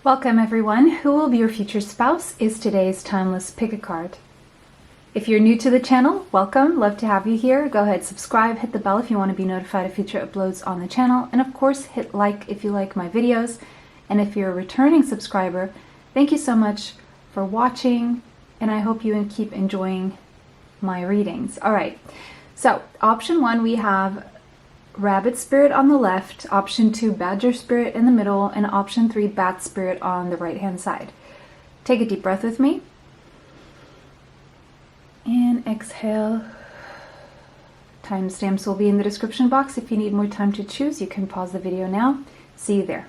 Welcome everyone. Who will be your future spouse is today's timeless pick a card. If you're new to the channel, welcome. Love to have you here. Go ahead, subscribe, hit the bell if you want to be notified of future uploads on the channel. And of course, hit like if you like my videos. And if you're a returning subscriber, thank you so much for watching. And I hope you keep enjoying my readings. All right. So option 1, we have Rabbit Spirit on the left, option 2, Badger Spirit in the middle, and option 3, Bat Spirit on the right hand side. Take a deep breath with me. And exhale. Timestamps will be in the description box. If you need more time to choose, you can pause the video now. See you there.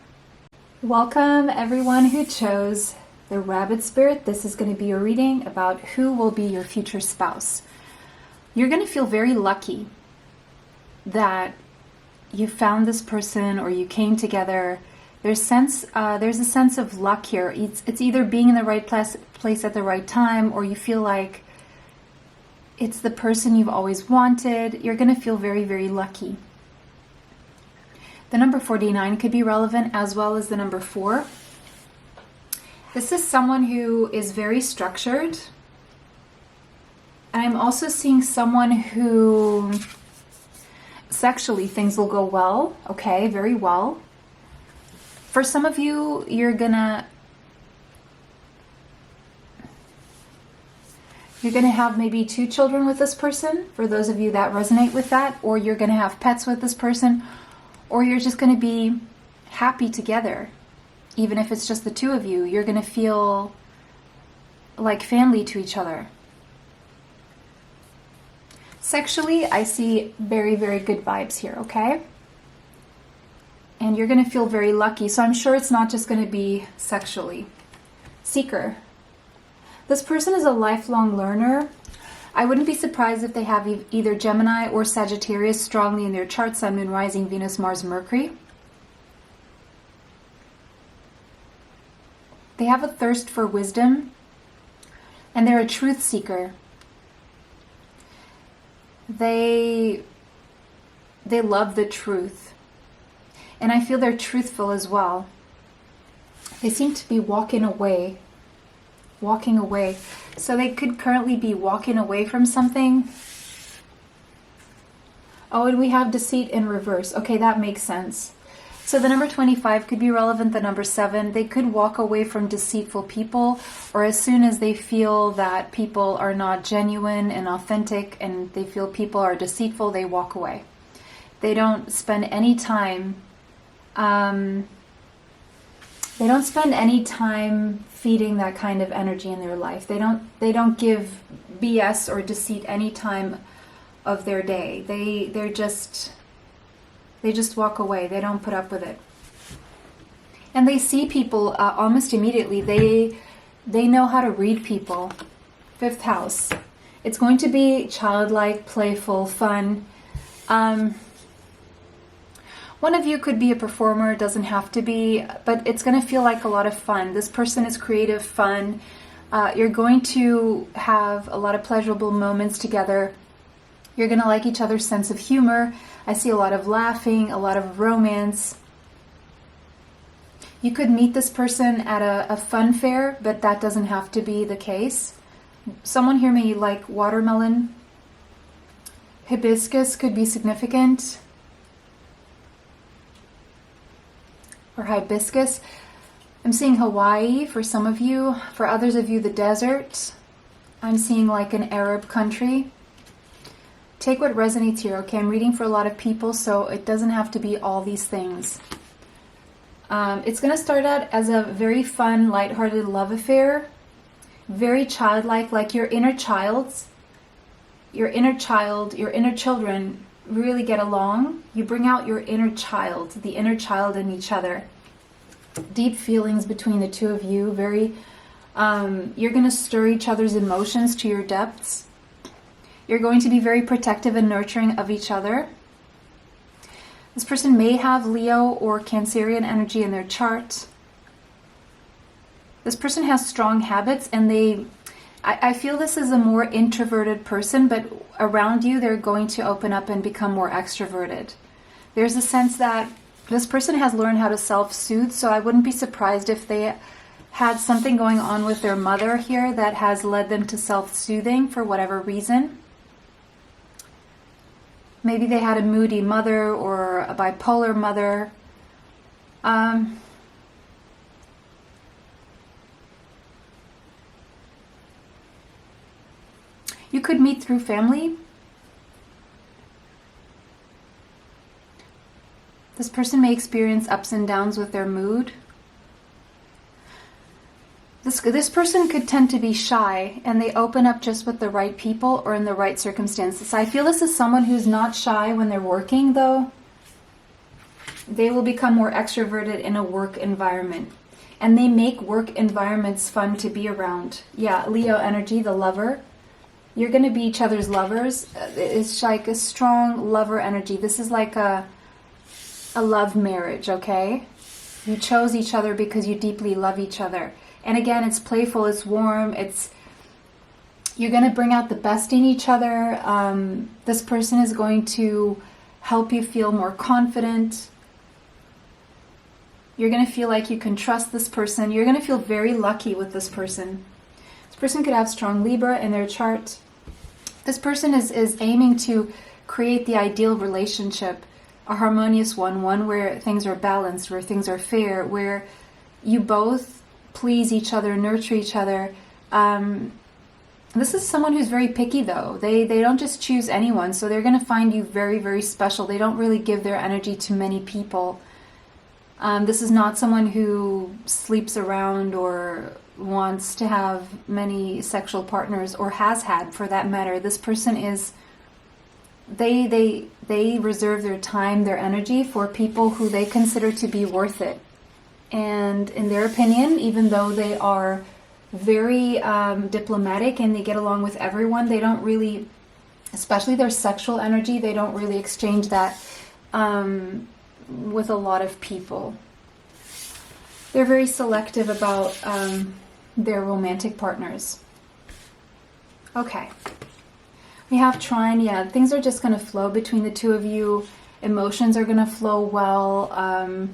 Welcome everyone who chose the Rabbit Spirit. This is going to be your reading about who will be your future spouse. You're going to feel very lucky that you found this person or you came together. There's a sense of luck here. It's either being in the right place at the right time, or you feel like it's the person you've always wanted. You're going to feel very, very lucky. The number 49 could be relevant, as well as the number 4. This is someone who is very structured. And I'm also seeing someone who sexually things will go well, okay, very well. For some of you, you're gonna have maybe 2 children with this person, for those of you that resonate with that, or you're gonna have pets with this person, or you're just gonna be happy together. Even if it's just the 2 of you, you're gonna feel like family to each other. Sexually, I see very, very good vibes here, okay? And you're going to feel very lucky. So I'm sure it's not just going to be sexually. Seeker. This person is a lifelong learner. I wouldn't be surprised if they have either Gemini or Sagittarius strongly in their chart, Sun, Moon, Rising, Venus, Mars, Mercury. They have a thirst for wisdom, and they're a truth seeker. They love the truth, and I feel they're truthful as well. They seem to be walking away, so they could currently be walking away from something. Oh, and we have deceit in reverse. Okay, that makes sense. So the number 25 could be relevant, the number 7. They could walk away from deceitful people, or as soon as they feel that people are not genuine and authentic and they feel people are deceitful, they walk away. They don't spend any time feeding that kind of energy in their life. They don't give BS or deceit any time of their day. They just walk away. They don't put up with it. And they see people almost immediately. They know how to read people. 5th house. It's going to be childlike, playful, fun. One of you could be a performer, doesn't have to be, but it's going to feel like a lot of fun. This person is creative, fun. You're going to have a lot of pleasurable moments together. You're going to like each other's sense of humor. I see a lot of laughing, a lot of romance. You could meet this person at a fun fair, but that doesn't have to be the case. Someone here may like watermelon. Hibiscus could be significant. Or hibiscus. I'm seeing Hawaii for some of you. For others of you, the desert. I'm seeing like an Arab country. Take what resonates here, okay? I'm reading for a lot of people, so it doesn't have to be all these things. It's going to start out as a very fun, lighthearted love affair. Very childlike, like your inner children really get along. You bring out your inner child, the inner child in each other. Deep feelings between the 2 of you. You're going to stir each other's emotions to your depths. You're going to be very protective and nurturing of each other. This person may have Leo or Cancerian energy in their chart. This person has strong habits, and I feel this is a more introverted person, but around you they're going to open up and become more extroverted. There's a sense that This person has learned how to self-soothe, so I wouldn't be surprised if they had something going on with their mother here that has led them to self-soothing for whatever reason. Maybe they had a moody mother or a bipolar mother. You could meet through family. This person may experience ups and downs with their mood. This person could tend to be shy, and they open up just with the right people or in the right circumstances. I feel this is someone who's not shy when they're working, though. They will become more extroverted in a work environment. And they make work environments fun to be around. Yeah, Leo energy, the lover. You're going to be each other's lovers. It's like a strong lover energy. This is like a love marriage, okay? You chose each other because you deeply love each other. And again, it's playful, it's warm, you're going to bring out the best in each other. This person is going to help you feel more confident. You're going to feel like you can trust this person. You're going to feel very lucky with this person. This person could have strong Libra in their chart. This person is aiming to create the ideal relationship, a harmonious one where things are balanced, where things are fair, where you both please each other, nurture each other. This is someone who's very picky, though. They don't just choose anyone, so they're going to find you very, very special. They don't really give their energy to many people. This is not someone who sleeps around or wants to have many sexual partners, or has had, for that matter. This person is... They reserve their time, their energy for people who they consider to be worth it. And in their opinion, even though they are very diplomatic and they get along with everyone, they don't really, especially their sexual energy, they don't really exchange that with a lot of people. They're very selective about their romantic partners. Okay. We have trine. Yeah, things are just going to flow between the two of you. Emotions are going to flow well.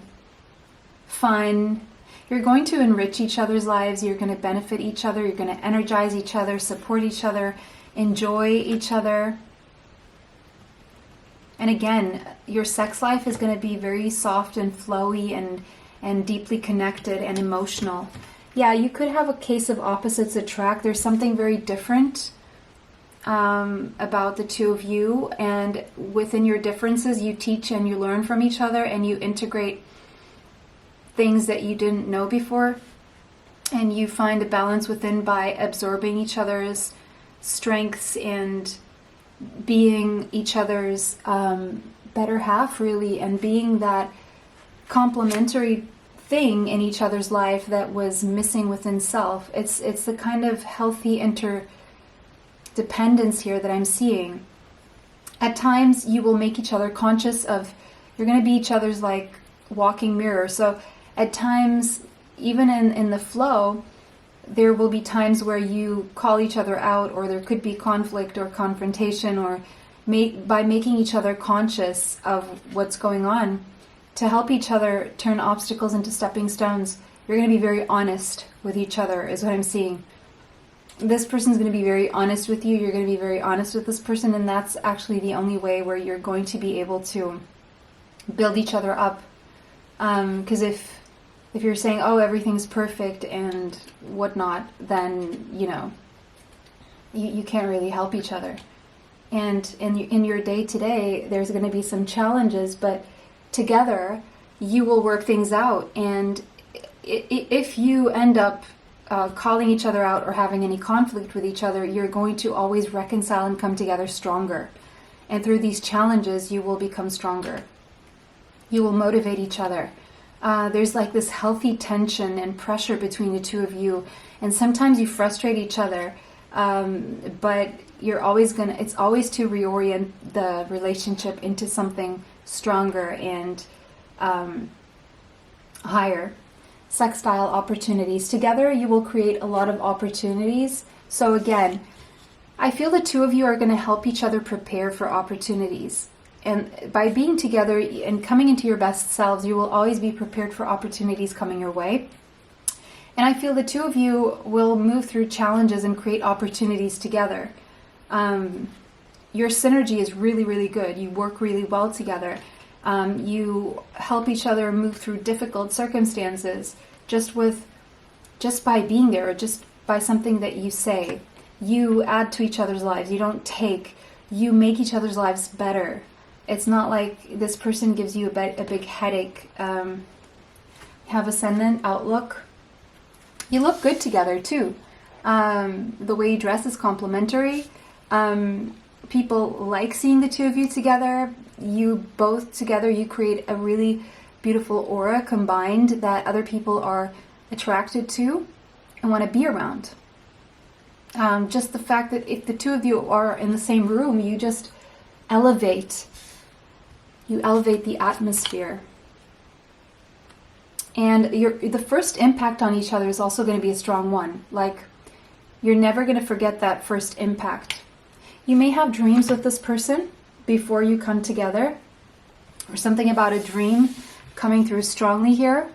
Fun. You're going to enrich each other's lives. You're going to benefit each other. You're going to energize each other, support each other, enjoy each other. And again, your sex life is going to be very soft and flowy and deeply connected and emotional. Yeah, you could have a case of opposites attract. There's something very different about the two of you, and within your differences, you teach and you learn from each other, and you integrate things that you didn't know before, and you find a balance within by absorbing each other's strengths and being each other's better half, really, and being that complementary thing in each other's life that was missing within self. It's the kind of healthy interdependence here that I'm seeing. At times, you will make each other conscious of, you're going to be each other's like walking mirror. So at times, even in the flow, there will be times where you call each other out, or there could be conflict or confrontation, or by making each other conscious of what's going on, to help each other turn obstacles into stepping stones. You're going to be very honest with each other, is what I'm seeing. This person's going to be very honest with you. You're going to be very honest with this person, and that's actually the only way where you're going to be able to build each other up. Because if you're saying, oh, everything's perfect and whatnot, then, you can't really help each other. And in your day-to-day, there's going to be some challenges, but together, you will work things out. And if you end up calling each other out or having any conflict with each other, you're going to always reconcile and come together stronger. And through these challenges, you will become stronger. You will motivate each other. There's like this healthy tension and pressure between the two of you, and sometimes you frustrate each other, but you're always it's always to reorient the relationship into something stronger and higher. Sextile opportunities. Together you will create a lot of opportunities. So again, I feel the two of you are going to help each other prepare for opportunities. And by being together and coming into your best selves, you will always be prepared for opportunities coming your way. And I feel the two of you will move through challenges and create opportunities together. Your synergy is really, really good. You work really well together. You help each other move through difficult circumstances just by being there, or just by something that you say. You add to each other's lives. You don't take. You make each other's lives better. It's not like this person gives you a big headache. Have ascendant outlook. You look good together too. The way you dress is complementary. People like seeing the two of you together. You both together, you create a really beautiful aura combined that other people are attracted to and want to be around. Just the fact that if the two of you are in the same room, you just elevate. You elevate the atmosphere. And the first impact on each other is also going to be a strong one. Like, you're never going to forget that first impact. You may have dreams with this person before you come together, or something about a dream coming through strongly here.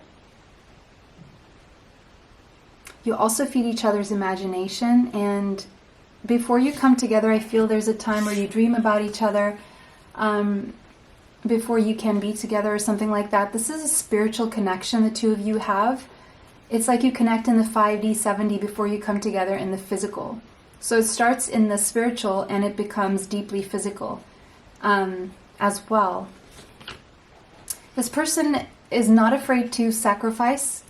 You also feed each other's imagination, and before you come together, I feel there's a time where you dream about each other before you can be together or something like that. This is a spiritual connection the two of you have. It's like you connect in the 5D, 7D before you come together in the physical. So it starts in the spiritual and it becomes deeply physical as well. This person is not afraid to sacrifice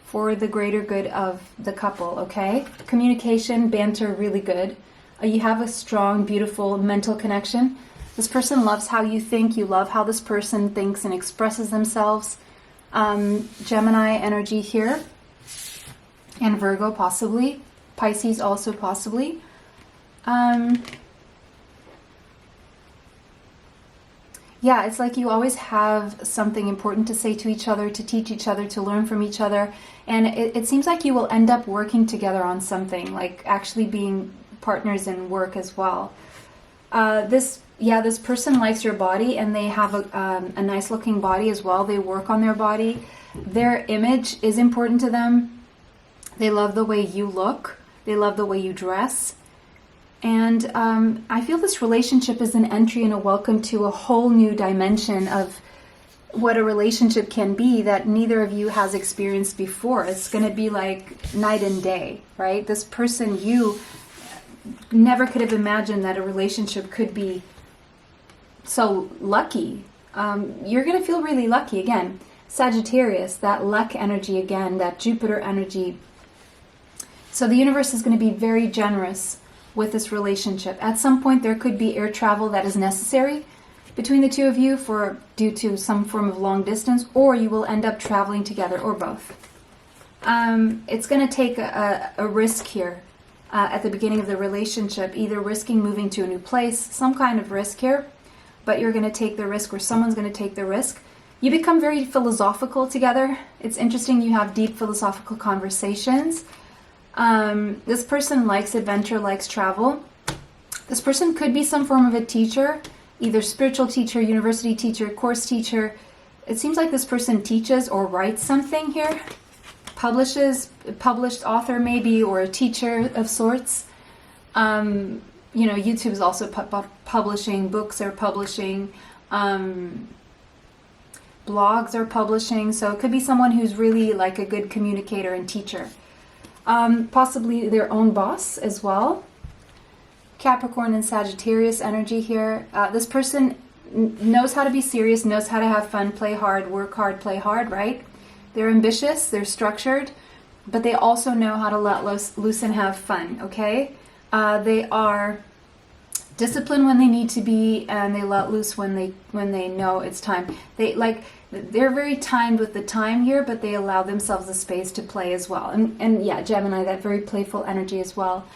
for the greater good of the couple, okay? Communication, banter, really good. You have a strong, beautiful mental connection. This person loves how you think. You love how this person thinks and expresses themselves. Gemini energy here. And Virgo possibly. Pisces also possibly. Yeah, it's like you always have something important to say to each other, to teach each other, to learn from each other. And it seems like you will end up working together on something, like actually being partners in work as well. This person likes your body, and they have a nice looking body as well. They work on their body. Their image is important to them. They love the way you look. They love the way you dress. And I feel this relationship is an entry and a welcome to a whole new dimension of what a relationship can be that neither of you has experienced before. It's going to be like night and day, right? This person, you never could have imagined that a relationship could be so lucky. You're going to feel really lucky. Again, Sagittarius, that luck energy again, that Jupiter energy. So the universe is going to be very generous with this relationship. At some point there could be air travel that is necessary between the two of you due to some form of long distance, or you will end up traveling together, or both. It's going to take a risk here at the beginning of the relationship, either risking moving to a new place, some kind of risk here, but you're going to take the risk, or someone's going to take the risk. You become very philosophical together. It's interesting, you have deep philosophical conversations. This person likes adventure, likes travel. This person could be some form of a teacher, either spiritual teacher, university teacher, course teacher. It seems like this person teaches or writes something here. Published author maybe, or a teacher of sorts. YouTube is also publishing, books are publishing, blogs are publishing. So it could be someone who's really like a good communicator and teacher. Possibly their own boss as well. Capricorn and Sagittarius energy here. This person knows how to be serious, knows how to have fun, play hard, work hard, play hard, right? They're ambitious, they're structured, but they also know how to let loose and have fun, okay? They are disciplined when they need to be, and they let loose when they know it's time. They're very timed with the time here, but they allow themselves the space to play as well. And yeah, Gemini, that very playful energy as well.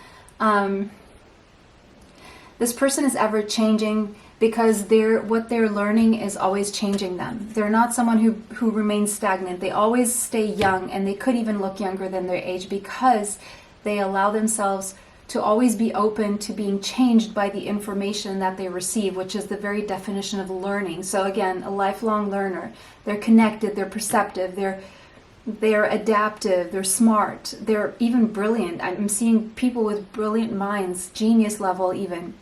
This person is ever changing because what they're learning is always changing them. They're not someone who remains stagnant. They always stay young, and they could even look younger than their age because they allow themselves to always be open to being changed by the information that they receive, which is the very definition of learning. So again, a lifelong learner. They're connected, they're perceptive, they're adaptive, they're smart, they're even brilliant. I'm seeing people with brilliant minds, genius level even.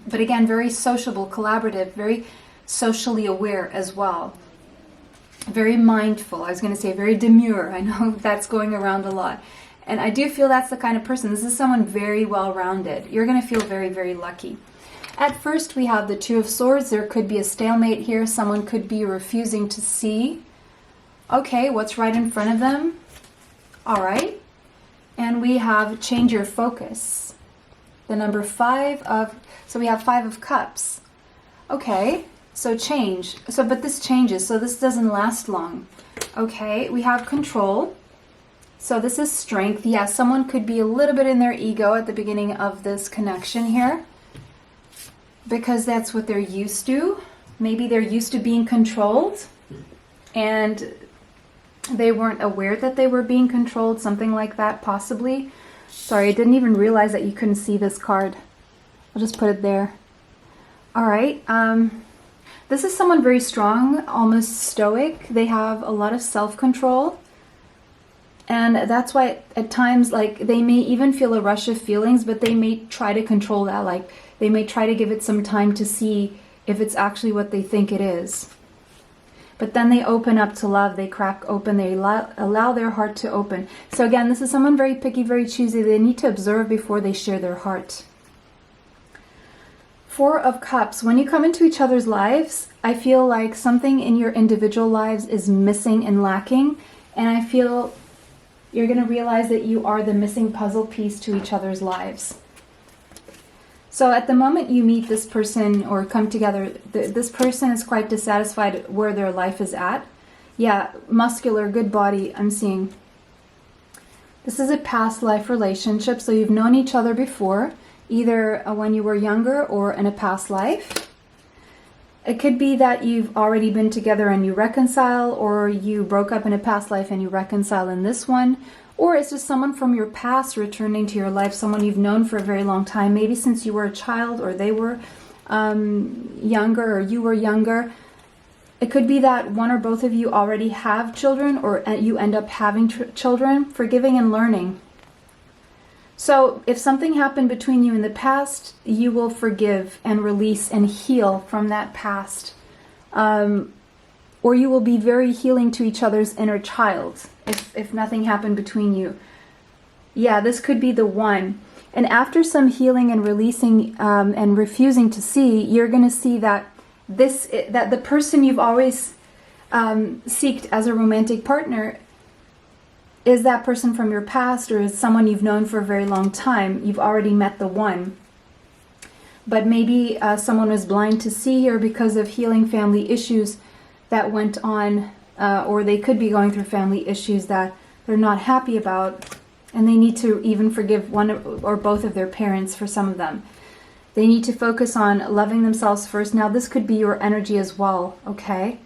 But again, very sociable, collaborative, very socially aware as well. Very mindful. I was going to say very demure. I know that's going around a lot. And I do feel that's the kind of person. This is someone very well-rounded. You're going to feel very, very lucky. At first, we have the Two of Swords. There could be a stalemate here. Someone could be refusing to see. Okay, what's right in front of them? All right. And we have change your focus. The number 5 of, so we have 5 of Cups. Okay, so change. So, but this changes, so this doesn't last long. Okay, we have control. So this is strength. Yeah, someone could be a little bit in their ego at the beginning of this connection here, because that's what they're used to. Maybe they're used to being controlled and they weren't aware that they were being controlled, something like that, possibly. Sorry, I didn't even realize that you couldn't see this card. I'll just put it there. All right. This is someone very strong, almost stoic. They have a lot of self-control. And that's why at times, like, they may even feel a rush of feelings, but they may try to control that. Like, they may try to give it some time to see if it's actually what they think it is. But then they open up to love. They crack open. They allow their heart to open. So again, this is someone very picky, very choosy. They need to observe before they share their heart. 4 of Cups. When you come into each other's lives, I feel like something in your individual lives is missing and lacking. And I feel you're going to realize that you are the missing puzzle piece to each other's lives. So at the moment you meet this person or come together, this person is quite dissatisfied where their life is at. Yeah, muscular, good body, I'm seeing. This is a past life relationship, so you've known each other before, either when you were younger or in a past life. It could be that you've already been together and you reconcile, or you broke up in a past life and you reconcile in this one. Or it's just someone from your past returning to your life, someone you've known for a very long time, maybe since you were a child or they were younger or you were younger. It could be that one or both of you already have children, or you end up having children. Forgiving and learning. So if something happened between you in the past, you will forgive and release and heal from that past. Or you will be very healing to each other's inner child if nothing happened between you. Yeah, this could be the one. And after some healing and releasing and refusing to see, you're going to see that that the person you've always seeked as a romantic partner is that person from your past, or is someone you've known for a very long time. You've already met the one. But maybe someone was blind to see, or because of healing family issues that went on, or they could be going through family issues that they're not happy about, and they need to even forgive one or both of their parents for some of them. They need to focus on loving themselves first. Now, this could be your energy as well, okay?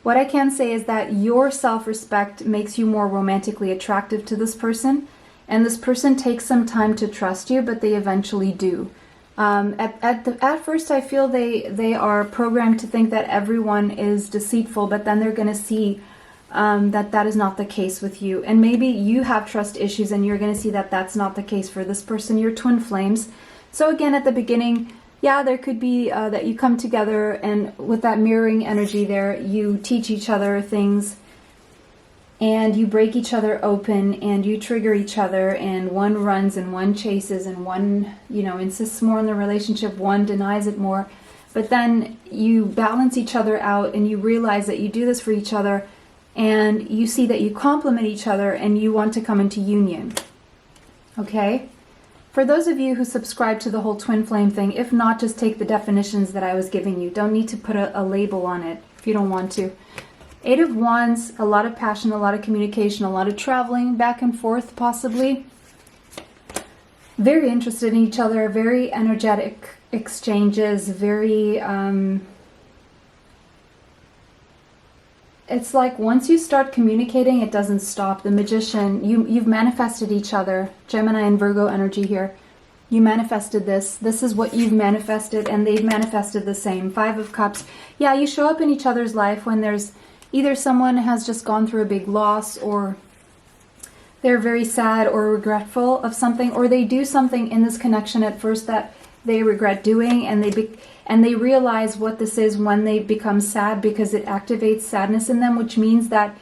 What I can say is that your self-respect makes you more romantically attractive to this person, and this person takes some time to trust you, but they eventually do. At first, I feel they are programmed to think that everyone is deceitful, but then they're going to see that is not the case with you. And maybe you have trust issues, and you're going to see that that's not the case for this person. You're twin flames. So again, at the beginning, yeah, there could be that you come together, and with that mirroring energy there, you teach each other things, and you break each other open, and you trigger each other, and one runs and one chases, and one, insists more on the relationship, one denies it more. But then you balance each other out, and you realize that you do this for each other, and you see that you complement each other, and you want to come into union. Okay? For those of you who subscribe to the whole twin flame thing, if not, just take the definitions that I was giving you. Don't need to put a label on it if you don't want to. 8 of Wands, a lot of passion, a lot of communication, a lot of traveling back and forth possibly. Very interested in each other, very energetic exchanges, very it's like once you start communicating, it doesn't stop. The Magician, you've manifested each other. Gemini and Virgo energy here. You manifested this. This is what you've manifested, and they've manifested the same. Five of Cups. Yeah, you show up in each other's life when there's either someone has just gone through a big loss, or they're very sad or regretful of something, or they do something in this connection at first that they regret doing, and they realize what this is when they become sad, because it activates sadness in them, which means that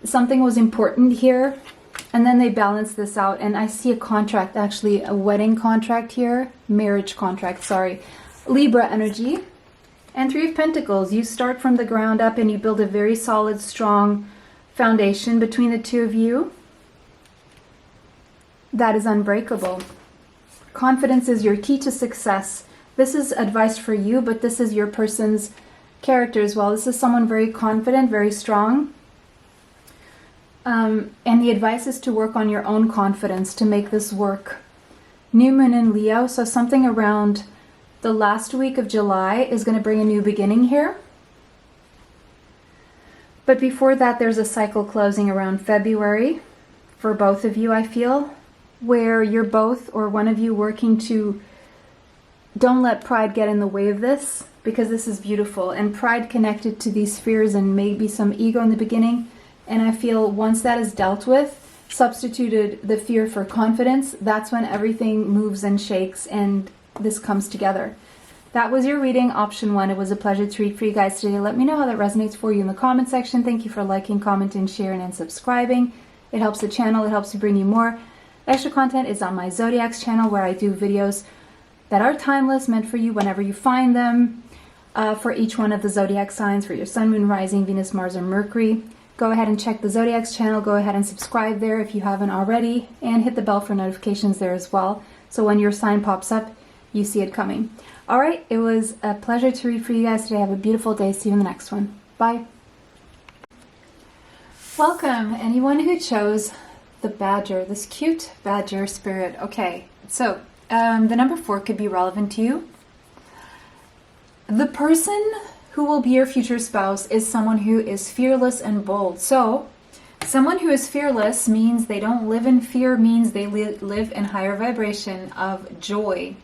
something was important here, and then they balance this out. And I see a contract, actually a wedding contract here, marriage contract, sorry. Libra energy. And Three of Pentacles. You start from the ground up and you build a very solid, strong foundation between the two of you that is unbreakable. Confidence is your key to success. This is advice for you, but this is your person's character as well. This is someone very confident, very strong. And the advice is to work on your own confidence to make this work. New Moon in Leo, so something around the last week of July is going to bring a new beginning here. But before that, there's a cycle closing around February for both of you, I feel, where you're both or one of you working to don't let pride get in the way of this, because this is beautiful. And pride connected to these fears and maybe some ego in the beginning. And I feel once that is dealt with, substituted the fear for confidence, that's when everything moves and shakes and this comes together. That was your reading, option 1. It was a pleasure to read for you guys today. Let me know how that resonates for you in the comment section. Thank you for liking, commenting, sharing, and subscribing. It helps the channel. It helps to bring you more. Extra content is on my Zodiacs channel, where I do videos that are timeless, meant for you whenever you find them, for each one of the zodiac signs, for your sun, moon, rising, Venus, Mars, or Mercury. Go ahead and check the Zodiacs channel. Go ahead and subscribe there if you haven't already, and hit the bell for notifications there as well, so when your sign pops up, you see it coming. All right, it was a pleasure to read for you guys today. Have a beautiful day. See you in the next one. Bye. Welcome, anyone who chose the badger, this cute badger spirit. Okay, so the number 4 could be relevant to you. The person who will be your future spouse is someone who is fearless and bold. So someone who is fearless means they don't live in fear, means they live in higher vibration of joy.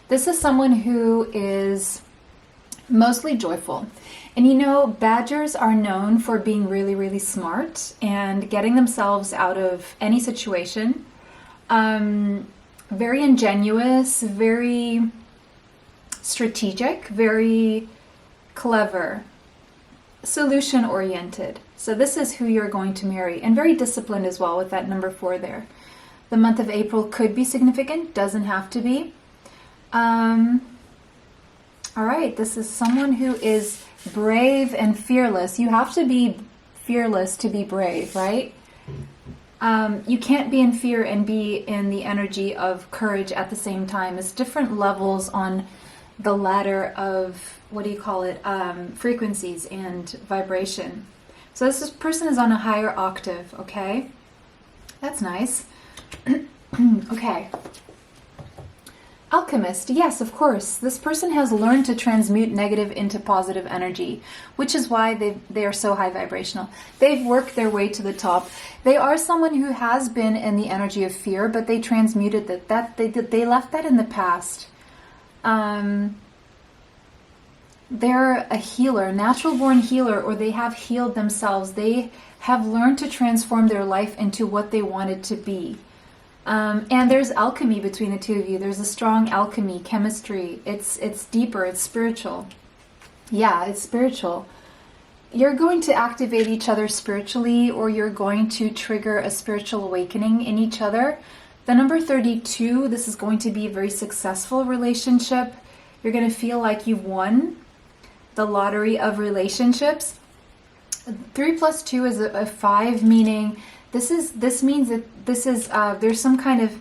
This is someone who is mostly joyful. And you know, badgers are known for being really, really smart and getting themselves out of any situation. Very ingenuous, very strategic, very clever, solution-oriented. So this is who you're going to marry. And very disciplined as well with that number 4 there. The month of April could be significant, doesn't have to be. All right, this is someone who is brave and fearless. You have to be fearless to be brave, right? You can't be in fear and be in the energy of courage at the same time. It's different levels on the ladder of, what do you call it, frequencies and vibration. So this person is on a higher octave, okay? That's nice. Okay. Alchemist, yes, of course. This person has learned to transmute negative into positive energy, which is why they are so high vibrational. They've worked their way to the top. They are someone who has been in the energy of fear, but they transmuted that. They left that in the past. They're a healer, natural-born healer, or they have healed themselves. They have learned to transform their life into what they wanted to be. And there's alchemy between the two of you. There's a strong alchemy, chemistry. It's deeper, it's spiritual. Yeah, it's spiritual. You're going to activate each other spiritually, or you're going to trigger a spiritual awakening in each other. The number 32, this is going to be a very successful relationship. You're going to feel like you've won the lottery of relationships. 3 plus 2 is a 5, meaning this means that this is there's some kind of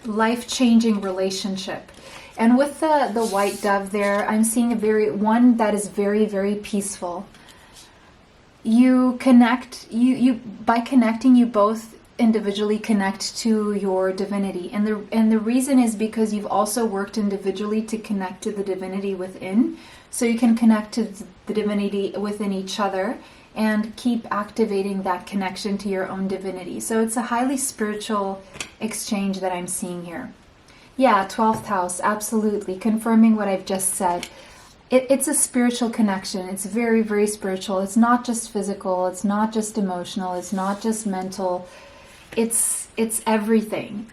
life-changing relationship. And with the white dove there, I'm seeing one that is very, very peaceful. You connect, by connecting, you both individually connect to your divinity. And the reason is because you've also worked individually to connect to the divinity within. So you can connect to the divinity within each other. and keep activating that connection to your own divinity. So it's a highly spiritual exchange that I'm seeing here. Yeah, 12th house, absolutely. Confirming what I've just said. It's a spiritual connection. It's very, very spiritual. It's not just physical. It's not just emotional. It's not just mental. It's everything.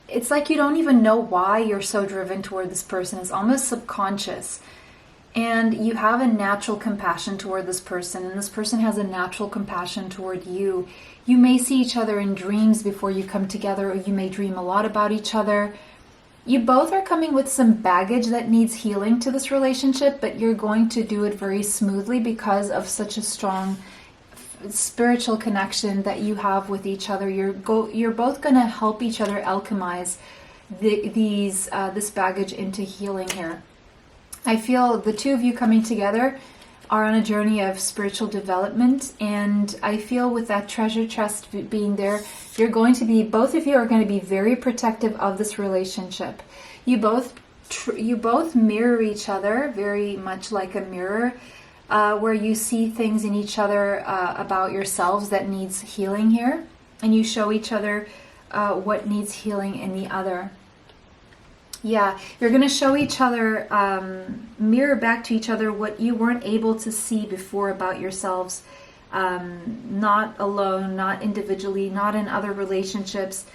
It's like you don't even know why you're so driven toward this person. It's almost subconscious. And you have a natural compassion toward this person, and this person has a natural compassion toward you. You may see each other in dreams before you come together, or you may dream a lot about each other. You both are coming with some baggage that needs healing to this relationship, but you're going to do it very smoothly because of such a strong spiritual connection that you have with each other. You're both going to help each other alchemize this baggage into healing here. I feel the two of you coming together are on a journey of spiritual development, and I feel with that treasure chest being there, both of you are going to be very protective of this relationship. You both mirror each other very much like a mirror, where you see things in each other about yourselves that needs healing here, and you show each other what needs healing in the other. Yeah, you're going to show each other, mirror back to each other what you weren't able to see before about yourselves, not alone, not individually, not in other relationships.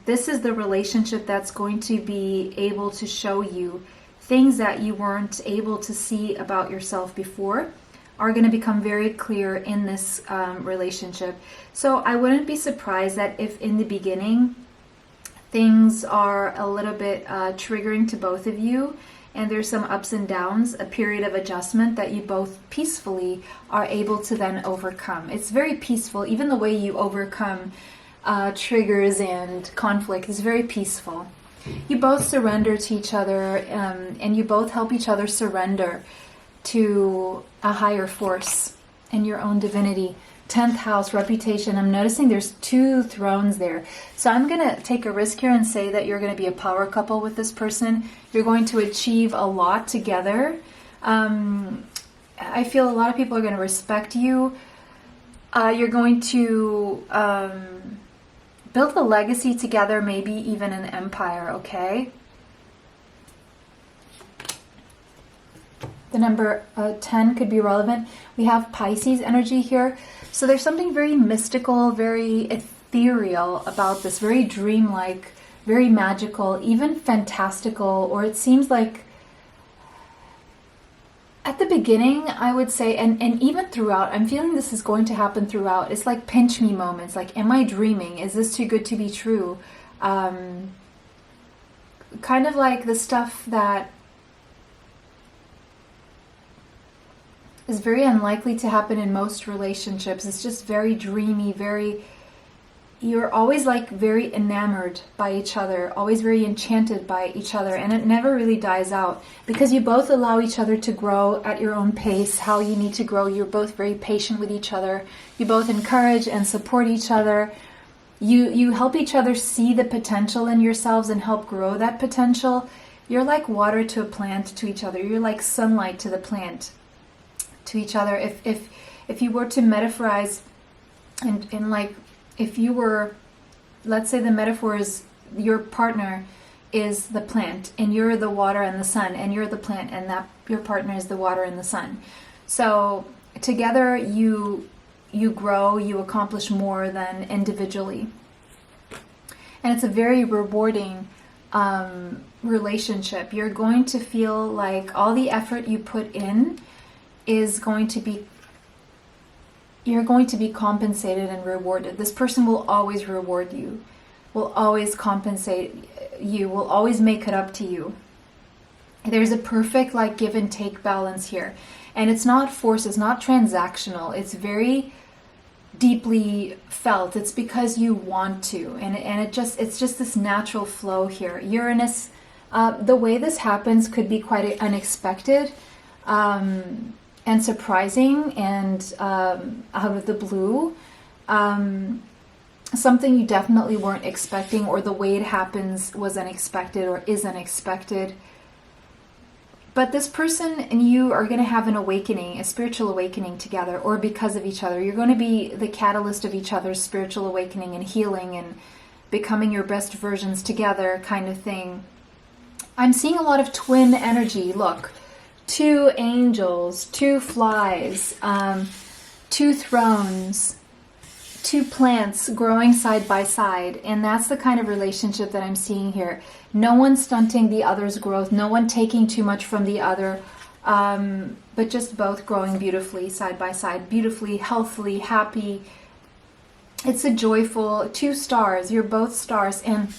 This is the relationship that's going to be able to show you things that you weren't able to see about yourself before are going to become very clear in this relationship. So I wouldn't be surprised that if in the beginning things are a little bit triggering to both of you, and there's some ups and downs, a period of adjustment that you both peacefully are able to then overcome. It's very peaceful. Even the way you overcome triggers and conflict is very peaceful. You both surrender to each other, and you both help each other surrender to a higher force and your own divinity. 10th house, reputation. I'm noticing there's 2 thrones there. So I'm going to take a risk here and say that you're going to be a power couple with this person. You're going to achieve a lot together. I feel a lot of people are going to respect you. You're going to build a legacy together, maybe even an empire, okay? The number 10 could be relevant. We have Pisces energy here. So there's something very mystical, very ethereal about this, very dreamlike, very magical, even fantastical, or it seems like at the beginning, I would say, and even throughout, I'm feeling this is going to happen throughout. It's like pinch me moments, like, am I dreaming? Is this too good to be true? Kind of like the stuff that is very unlikely to happen in most relationships. It's just very dreamy, you're always like very enamored by each other, always very enchanted by each other, and it never really dies out because you both allow each other to grow at your own pace, how you need to grow. You're both very patient with each other. You both encourage and support each other. You help each other see the potential in yourselves and help grow that potential. You're like water to a plant to each other. You're like sunlight to the plant to each other. If you were to metaphorize and like, if you were, let's say the metaphor is your partner is the plant and you're the water and the sun, and you're the plant and that your partner is the water and the sun. So together you grow, you accomplish more than individually. And it's a very rewarding relationship. You're going to feel like all the effort you put in is going to be, you're going to be compensated and rewarded. This person will always reward you, will always compensate you, will always make it up to you. There's a perfect like give and take balance here. And it's not forced, it's not transactional. It's very deeply felt. It's because you want to. And it's just this natural flow here. Uranus, the way this happens could be quite unexpected. And surprising and out of the blue. Something you definitely weren't expecting, or the way it happens was unexpected or is unexpected. But this person and you are going to have an awakening, a spiritual awakening together, or because of each other. You're going to be the catalyst of each other's spiritual awakening and healing and becoming your best versions together, kind of thing. I'm seeing a lot of twin energy. Look, 2 angels, 2 flies, 2 thrones, 2 plants growing side by side. And that's the kind of relationship that I'm seeing here. No one stunting the other's growth, no one taking too much from the other, but just both growing beautifully side by side, beautifully, healthily, happy. It's a joyful 2 stars. You're both stars. And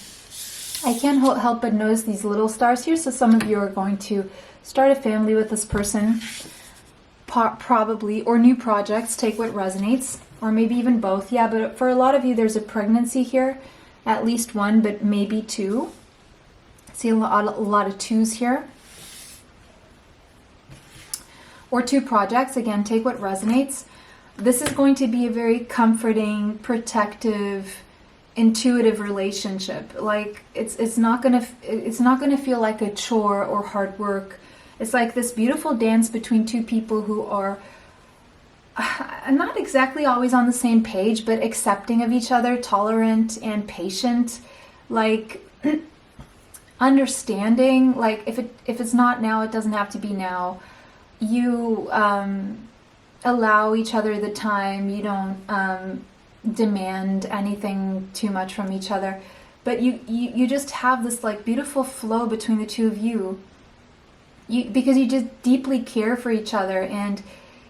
I can't help but notice these little stars here. So some of you are going to start a family with this person, probably, or new projects. Take what resonates, or maybe even both. Yeah, but for a lot of you, there's a pregnancy here, at least 1, but maybe 2. See a lot of 2s here. Or 2 projects. Again, take what resonates. This is going to be a very comforting, protective, intuitive relationship. Like it's not gonna feel like a chore or hard work. It's like this beautiful dance between 2 people who are not exactly always on the same page, but accepting of each other, tolerant and patient, like understanding. Like if it's not now, it doesn't have to be now. You allow each other the time. You don't demand anything too much from each other, but you just have this like beautiful flow between the 2 of you. Because you just deeply care for each other, and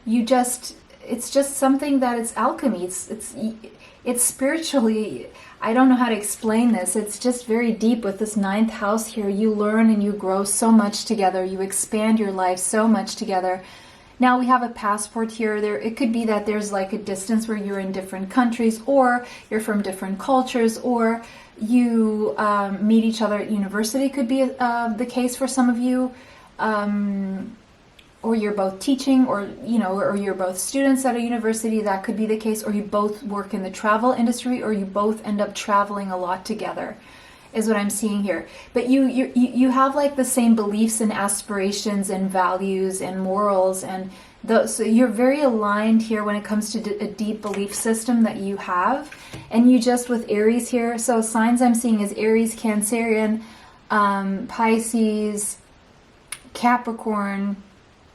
it's just something that it's alchemy. It's spiritually, I don't know how to explain this. It's just very deep with this 9th house here. You learn and you grow so much together. You expand your life so much together. Now we have a passport here. It could be that there's like a distance where you're in different countries, or you're from different cultures, or you meet each other at university. Could be the case for some of you. Or you're both teaching, or you're both students at a university. That could be the case. Or you both work in the travel industry, or you both end up traveling a lot together, is what I'm seeing here. But you have like the same beliefs and aspirations and values and morals, and so you're very aligned here when it comes to a deep belief system that you have. And you just, with Aries here, so signs I'm seeing is Aries, Cancerian, Pisces, Capricorn,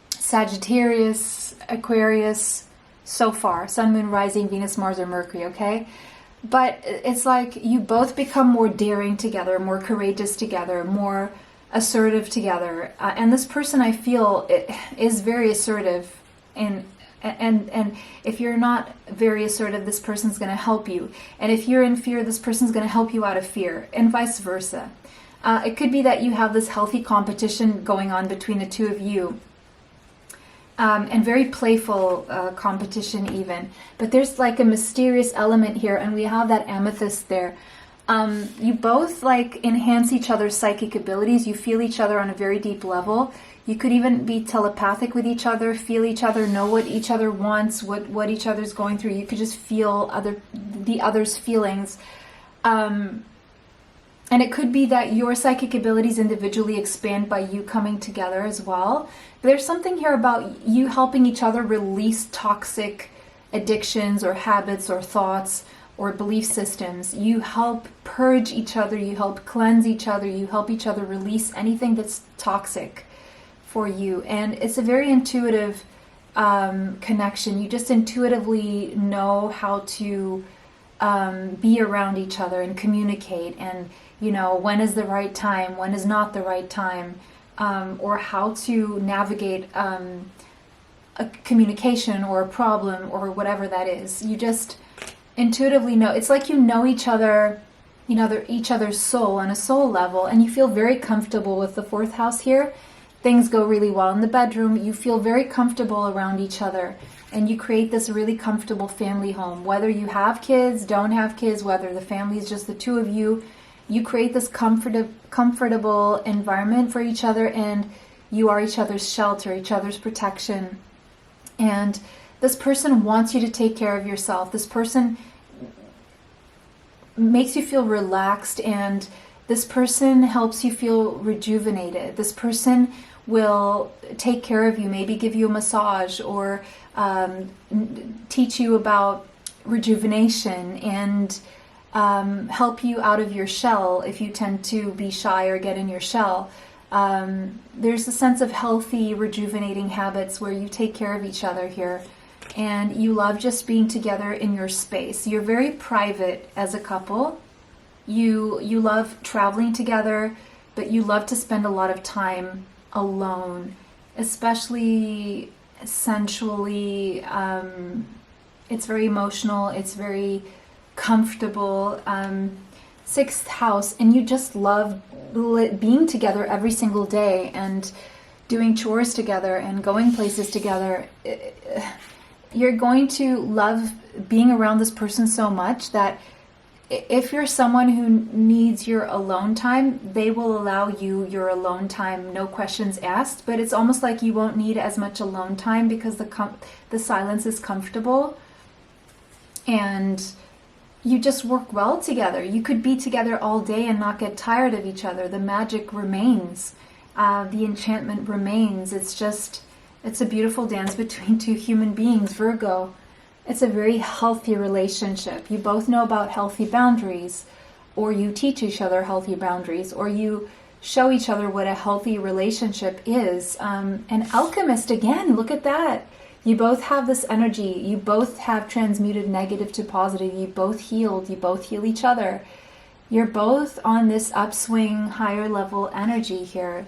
Sagittarius, Aquarius, so far. Sun, Moon, Rising, Venus, Mars, or Mercury, okay? But it's like you both become more daring together, more courageous together, more assertive together. And this person, I feel, is very assertive. And if you're not very assertive, this person's going to help you. And if you're in fear, this person's going to help you out of fear, and vice versa. It could be that you have this healthy competition going on between the 2 of you. And very playful competition even. But there's like a mysterious element here, and we have that amethyst there. You both like enhance each other's psychic abilities. You feel each other on a very deep level. You could even be telepathic with each other, feel each other, know what each other wants, what each other's going through. You could just feel the other's feelings. And it could be that your psychic abilities individually expand by you coming together as well. But there's something here about you helping each other release toxic addictions or habits or thoughts or belief systems. You help purge each other, you help cleanse each other, you help each other release anything that's toxic for you. And it's a very intuitive connection. You just intuitively know how to be around each other and communicate, and when is the right time, when is not the right time, or how to navigate a communication or a problem or whatever that is. You just intuitively know. It's like you know each other, each other's soul on a soul level, and you feel very comfortable with the 4th house here. Things go really well in the bedroom. You feel very comfortable around each other, and you create this really comfortable family home. Whether you have kids, don't have kids, whether the family is just the 2 of you, you create this comfortable environment for each other, and you are each other's shelter, each other's protection. And this person wants you to take care of yourself. This person makes you feel relaxed, and this person helps you feel rejuvenated. This person will take care of you, maybe give you a massage, or teach you about rejuvenation and help you out of your shell if you tend to be shy or get in your shell. There's a sense of healthy, rejuvenating habits where you take care of each other here, and you love just being together in your space. You're very private as a couple. You love traveling together, but you love to spend a lot of time alone, especially sensually. It's very emotional, it's very comfortable. Sixth house, and you just love being together every single day and doing chores together and going places together. You're going to love being around this person so much that if you're someone who needs your alone time, they will allow you your alone time, no questions asked. But it's almost like you won't need as much alone time because the silence is comfortable, and you just work well together. You could be together all day and not get tired of each other. The magic remains. The enchantment remains. It's a beautiful dance between two human beings, Virgo. It's a very healthy relationship. You both know about healthy boundaries, or you teach each other healthy boundaries, or you show each other what a healthy relationship is. An alchemist, again, look at that. You both have this energy. You both have transmuted negative to positive. You both healed. You both heal each other. You're both on this upswing, higher level energy here.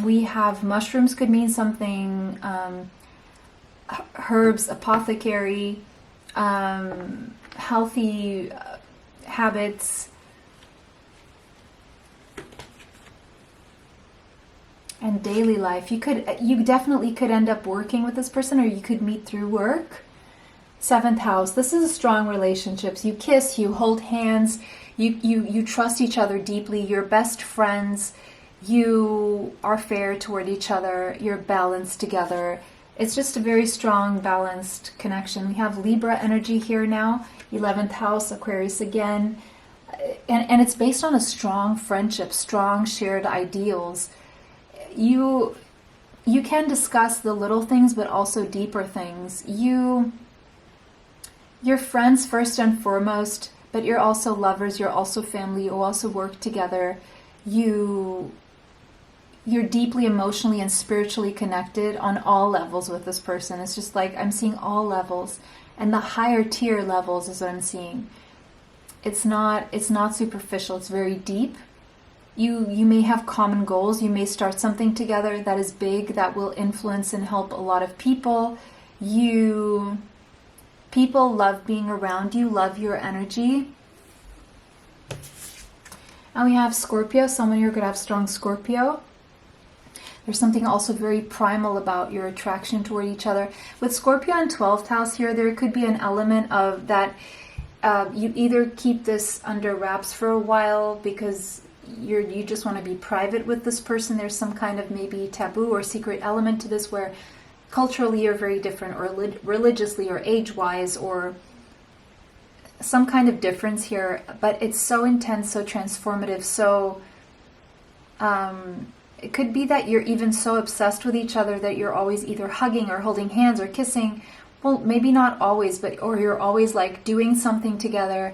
We have mushrooms, could mean something. Herbs, apothecary, healthy habits, and daily life. You definitely could end up working with this person, or you could meet through work. Seventh house, this is a strong relationships. You kiss, you hold hands, you trust each other deeply, you're best friends, you are fair toward each other, you're balanced together. It's just a very strong, balanced connection. We have Libra energy here now, 11th house, Aquarius again. And it's based on a strong friendship, strong shared ideals. You can discuss the little things, but also deeper things. You're friends first and foremost, but you're also lovers, you're also family, you also work together. You're deeply emotionally and spiritually connected on all levels with this person. It's just like I'm seeing all levels, and the higher tier levels is what I'm seeing. It's not superficial, it's very deep. You may have common goals, you may start something together that is big, that will influence and help a lot of people. People love being around you, love your energy. And we have Scorpio, someone here could have strong Scorpio. There's something also very primal about your attraction toward each other. With Scorpio in 12th house here, there could be an element of that you either keep this under wraps for a while because you just want to be private with this person. There's some kind of maybe taboo or secret element to this where culturally you're very different, or religiously or age-wise, or some kind of difference here. But it's so intense, so transformative, so... it could be that you're even so obsessed with each other that you're always either hugging or holding hands or kissing. Well, maybe not always, or you're always like doing something together,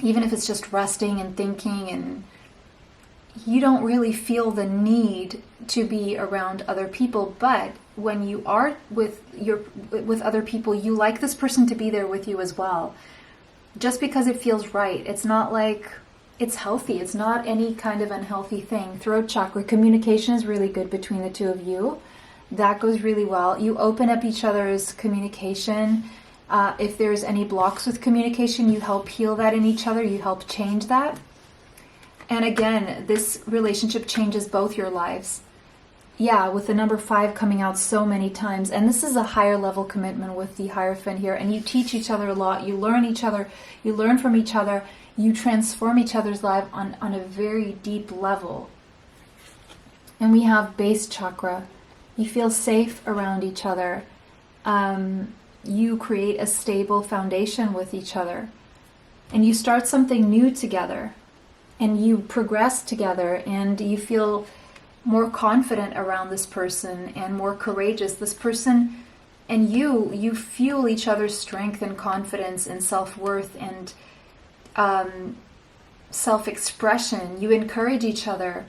even if it's just resting and thinking, and you don't really feel the need to be around other people. But when you are with other people, you like this person to be there with you as well, just because it feels right. It's not like... It's healthy. It's not any kind of unhealthy thing. Throat chakra, communication is really good between the two of you. That goes really well. You open up each other's communication. If there's any blocks with communication, you help heal that in each other. You help change that. And again, this relationship changes both your lives. Yeah, with the number 5 coming out so many times. And this is a higher level commitment with the Hierophant here. And you teach each other a lot. You learn each other. You learn from each other. You transform each other's life on a very deep level. And we have base chakra. You feel safe around each other. You create a stable foundation with each other. And you start something new together. And you progress together. And you feel more confident around this person and more courageous. This person and you fuel each other's strength and confidence and self-worth and self-expression. You encourage each other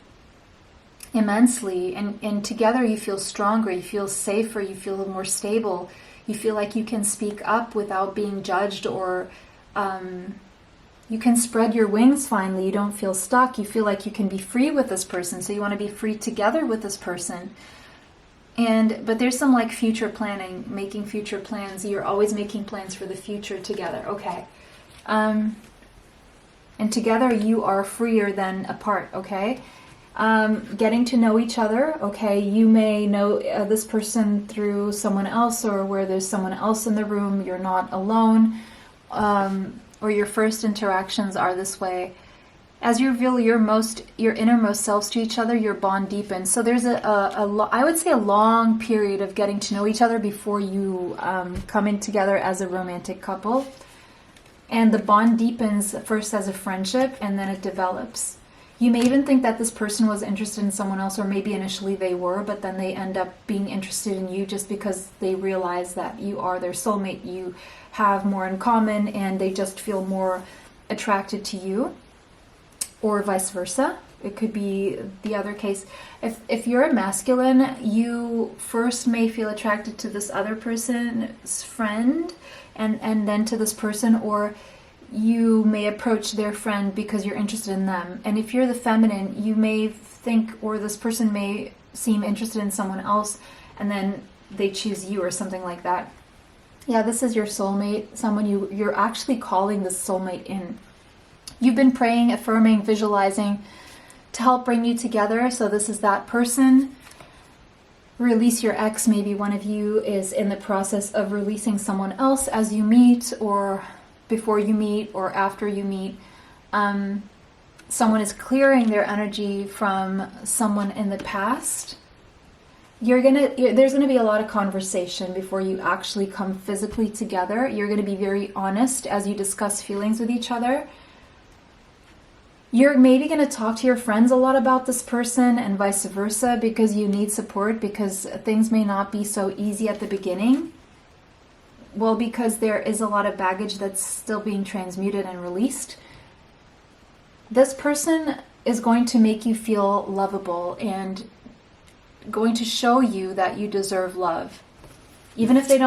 immensely, and together you feel stronger, you feel safer, you feel more stable, you feel like you can speak up without being judged, or you can spread your wings finally. You don't feel stuck. You feel like you can be free with this person, so you want to be free together with this person. But there's some like future planning, making future plans. You're always making plans for the future together. Okay. And together you are freer than apart. Okay. Getting to know each other. Okay. You may know this person through someone else, or where there's someone else in the room. You're not alone. Or your first interactions are this way. As you reveal your innermost selves to each other, your bond deepens. So there's I would say a long period of getting to know each other before you come in together as a romantic couple. And the bond deepens first as a friendship, and then it develops. You may even think that this person was interested in someone else, or maybe initially they were, but then they end up being interested in you just because they realize that you are their soulmate. You have more in common, and they just feel more attracted to you. Or vice versa. It could be the other case. If you're a masculine, you first may feel attracted to this other person's friend, and then to this person, or you may approach their friend because you're interested in them. And if you're the feminine, you may think, or this person may seem interested in someone else, and then they choose you or something like that. Yeah, this is your soulmate, someone you're actually calling this soulmate in. You've been praying, affirming, visualizing to help bring you together. So this is that person. Release your ex. Maybe one of you is in the process of releasing someone else as you meet, or before you meet, or after you meet. Someone is clearing their energy from someone in the past. There's gonna be a lot of conversation before you actually come physically together. You're gonna be very honest as you discuss feelings with each other. You're maybe going to talk to your friends a lot about this person, and vice versa, because you need support, because things may not be so easy at the beginning. Well, because there is a lot of baggage that's still being transmuted and released. This person is going to make you feel lovable and going to show you that you deserve love. Even if they're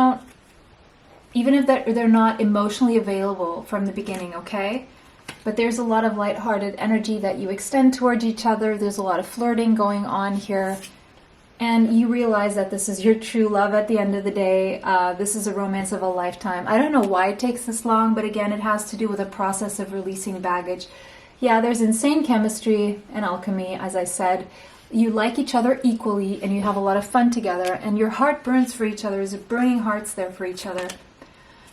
not emotionally available from the beginning, okay? But there's a lot of lighthearted energy that you extend towards each other. There's a lot of flirting going on here. And you realize that this is your true love at the end of the day. This is a romance of a lifetime. I don't know why it takes this long, but again, it has to do with a process of releasing baggage. Yeah, there's insane chemistry and alchemy, as I said. You like each other equally, and you have a lot of fun together. And your heart burns for each other. There's burning hearts there for each other.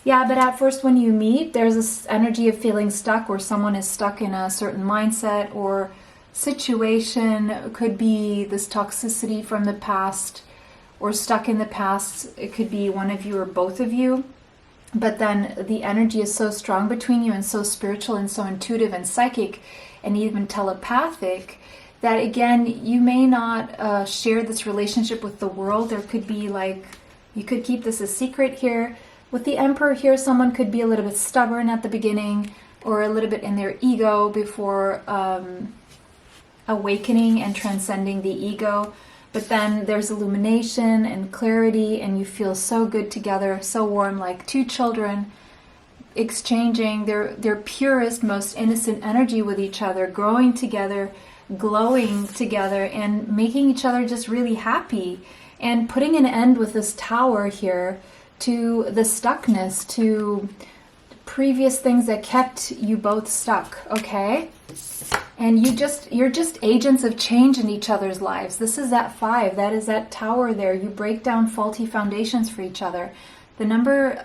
Yeah, but at first when you meet, there's this energy of feeling stuck, or someone is stuck in a certain mindset or situation. It could be this toxicity from the past, or stuck in the past. It could be one of you or both of you. But then the energy is so strong between you, and so spiritual, and so intuitive and psychic, and even telepathic, that again, you may not share this relationship with the world. There could be you could keep this a secret here. With the Emperor here, someone could be a little bit stubborn at the beginning, or a little bit in their ego before awakening and transcending the ego. But then there's illumination and clarity, and you feel so good together, so warm, like two children exchanging their purest, most innocent energy with each other, growing together, glowing together, and making each other just really happy, and putting an end with this Tower here to the stuckness, to previous things that kept you both stuck, okay? And you're just agents of change in each other's lives. This is that 5. That is that Tower there. You break down faulty foundations for each other. The number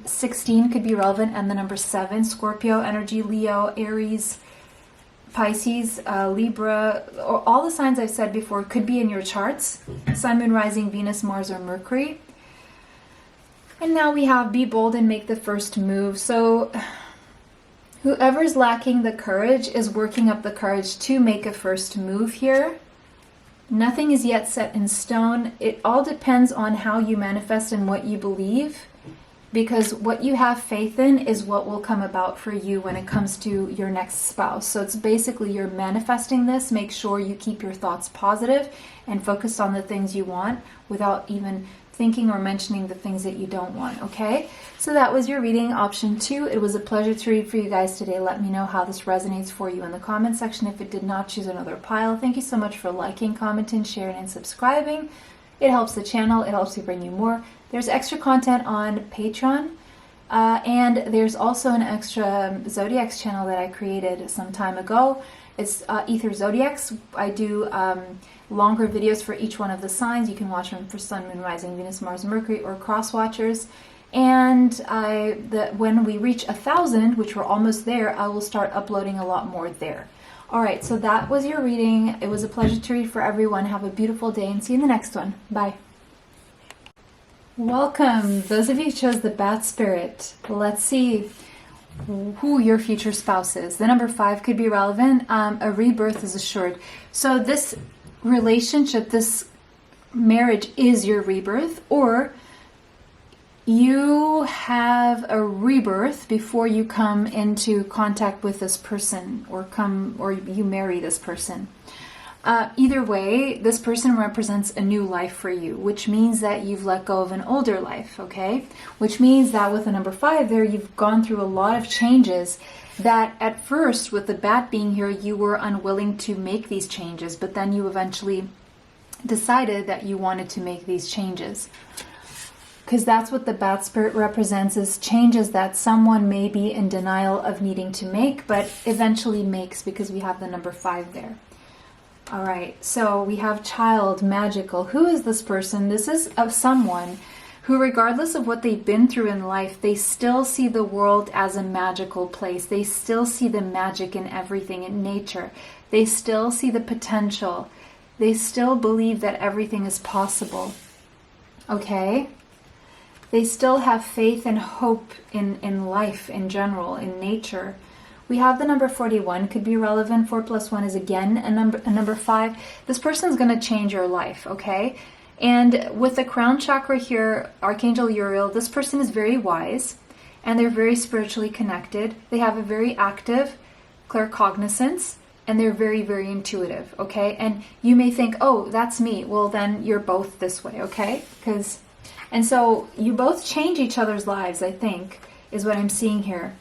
16 could be relevant, and the number 7, Scorpio energy, Leo, Aries, Pisces, Libra, or all the signs I've said before could be in your charts. Sun, Moon, Rising, Venus, Mars, or Mercury. And now we have be bold and make the first move. So whoever's lacking the courage is working up the courage to make a first move here. Nothing is yet set in stone. It all depends on how you manifest and what you believe, because what you have faith in is what will come about for you when it comes to your next spouse. So it's basically you're manifesting this. Make sure you keep your thoughts positive and focus on the things you want without even thinking or mentioning the things that you don't want, okay? So that was your reading, option 2. It was a pleasure to read for you guys today. Let me know how this resonates for you in the comment section. If it did not, choose another pile. Thank you so much for liking, commenting, sharing, and subscribing. It helps the channel. It helps me bring you more. There's extra content on Patreon, and there's also an extra Zodiacs channel that I created some time ago. It's Ether Zodiacs. I do longer videos for each one of the signs. You can watch them for Sun, Moon, Rising, Venus, Mars, Mercury, or cross watchers. And when we reach 1,000, which we're almost there, I will start uploading a lot more there. All right, so that was your reading. It was a pleasure to read for everyone. Have a beautiful day and see you in the next one. Bye. Welcome. Those of you who chose the Bat Spirit. Let's see who your future spouse is. The number 5 could be relevant. A rebirth is assured. So this relationship, this marriage is your rebirth, or you have a rebirth before you come into contact with this person or you marry this person. Either way, this person represents a new life for you, which means that you've let go of an older life, okay? Which means that with the number 5 there, you've gone through a lot of changes that at first, with the bat being here, you were unwilling to make these changes, but then you eventually decided that you wanted to make these changes. Because that's what the Bat Spirit represents, is changes that someone may be in denial of needing to make, but eventually makes, because we have the number 5 there. All right, so we have child, magical. Who is this person? This is of someone who, regardless of what they've been through in life, they still see the world as a magical place. They still see the magic in everything, in nature. They still see the potential. They still believe that everything is possible. Okay? They still have faith and hope in life in general, in nature. We have the number 41, could be relevant. 4 plus 1 is again a number 5. This person's going to change your life, okay? And with the crown chakra here, Archangel Uriel, this person is very wise and they're very spiritually connected. They have a very active claircognizance and they're very, very intuitive, okay? And you may think, oh, that's me. Well, then you're both this way, okay? And so you both change each other's lives, I think, is what I'm seeing here.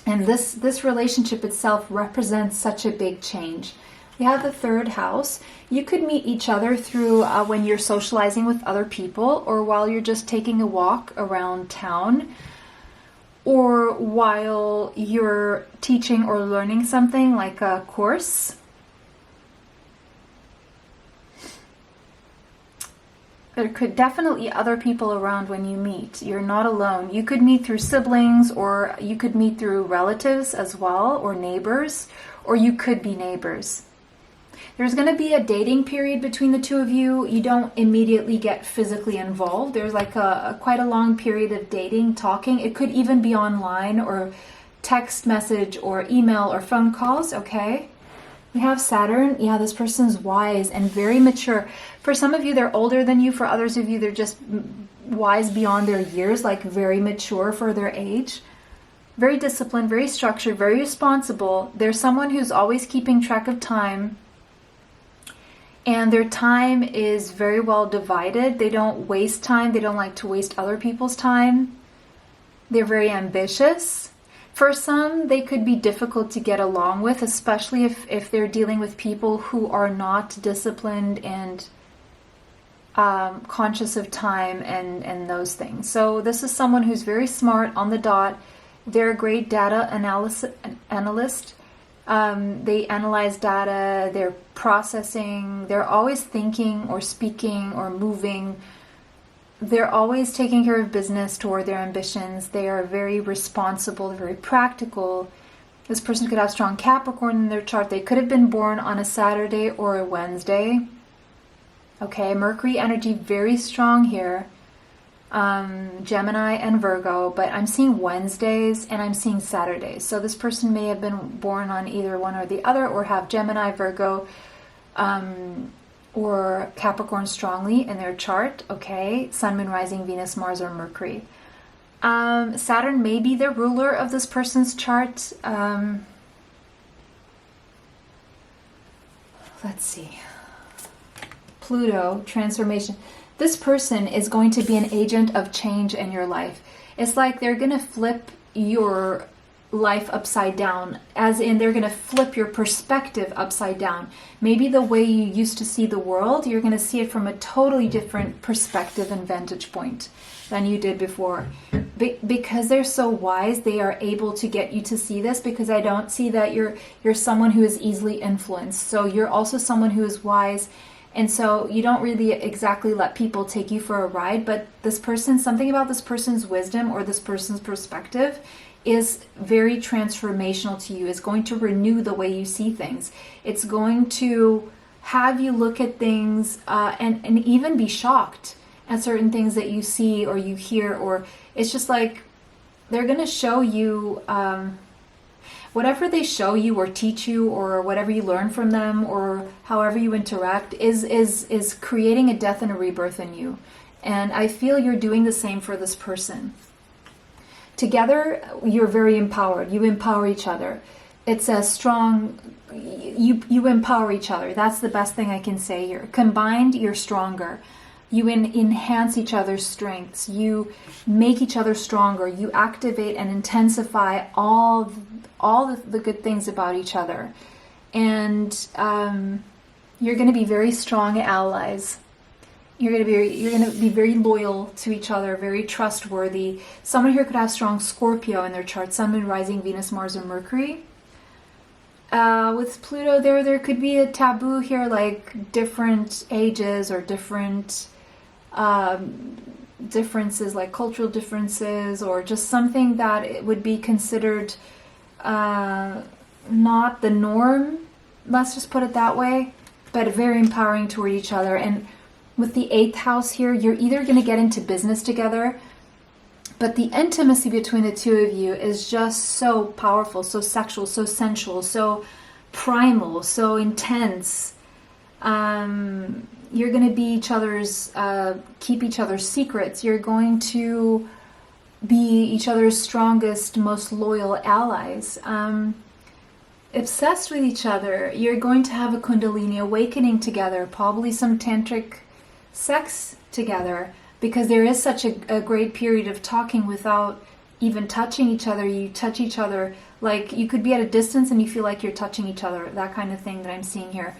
And this relationship itself represents such a big change. We have the 3rd house. You could meet each other through when you're socializing with other people, or while you're just taking a walk around town, or while you're teaching or learning something like a course. There could definitely other people around when you meet. You're not alone. You could meet through siblings, or you could meet through relatives as well, or neighbors, or you could be neighbors. There's going to be a dating period between the two of you. You don't immediately get physically involved. There's like quite a long period of dating, talking. It could even be online or text message or email or phone calls, okay? We have Saturn. Yeah, this person's wise and very mature. For some of you, they're older than you. For others of you, they're just wise beyond their years, like very mature for their age. Very disciplined, very structured, very responsible. They're someone who's always keeping track of time. And their time is very well divided. They don't waste time. They don't like to waste other people's time. They're very ambitious. For some, they could be difficult to get along with, especially if they're dealing with people who are not disciplined and conscious of time and those things. So this is someone who's very smart, on the dot. They're a great data analyst. They analyze data, they're processing, they're always thinking or speaking or moving. They're always taking care of business toward their ambitions. They are very responsible, very practical. This person could have strong Capricorn in their chart. They could have been born on a Saturday or a Wednesday. Okay, Mercury energy very strong here. Gemini and Virgo, but I'm seeing Wednesdays and I'm seeing Saturdays. So this person may have been born on either one or the other, or have Gemini, Virgo, or Capricorn strongly in their chart, okay, Sun, Moon, Rising, Venus, Mars, or Mercury. Saturn may be the ruler of this person's chart. Let's see. Pluto, transformation. This person is going to be an agent of change in your life. It's like they're going to flip your life upside down, as in they're going to flip your perspective upside down. Maybe the way you used to see the world, you're going to see it from a totally different perspective and vantage point than you did before. Because they're so wise, they are able to get you to see this, because I don't see that you're someone who is easily influenced. So you're also someone who is wise, and so you don't really exactly let people take you for a ride, but this person, something about this person's wisdom or this person's perspective is very transformational to you. It's going to renew the way you see things. It's going to have you look at things and even be shocked at certain things that you see or you hear, or it's just like they're going to show you whatever they show you or teach you, or whatever you learn from them, or however you interact is creating a death and a rebirth in you. And I feel you're doing the same for this person. Together, you're very empowered. You empower each other. It's a strong, you empower each other. That's the best thing I can say here. Combined, you're stronger. You enhance each other's strengths. You make each other stronger. You activate and intensify all the good things about each other. And you're going to be very strong allies. You're going to be very loyal to each other, very trustworthy. Someone here could have strong Scorpio in their chart, Sun, Moon, Rising, Venus, Mars, or Mercury. With Pluto, there could be a taboo here, like different ages or different differences, like cultural differences, or just something that it would be considered not the norm. Let's just put it that way, but very empowering toward each other. And with the 8th house here, you're either going to get into business together, but the intimacy between the two of you is just so powerful, so sexual, so sensual, so primal, so intense. You're going to be each other's, keep each other's secrets. You're going to be each other's strongest, most loyal allies. Obsessed with each other. You're going to have a Kundalini awakening together, probably some tantric sex together, because there is such a great period of talking without even touching each other. You touch each other, like you could be at a distance and you feel like you're touching each other, that kind of thing that I'm seeing here.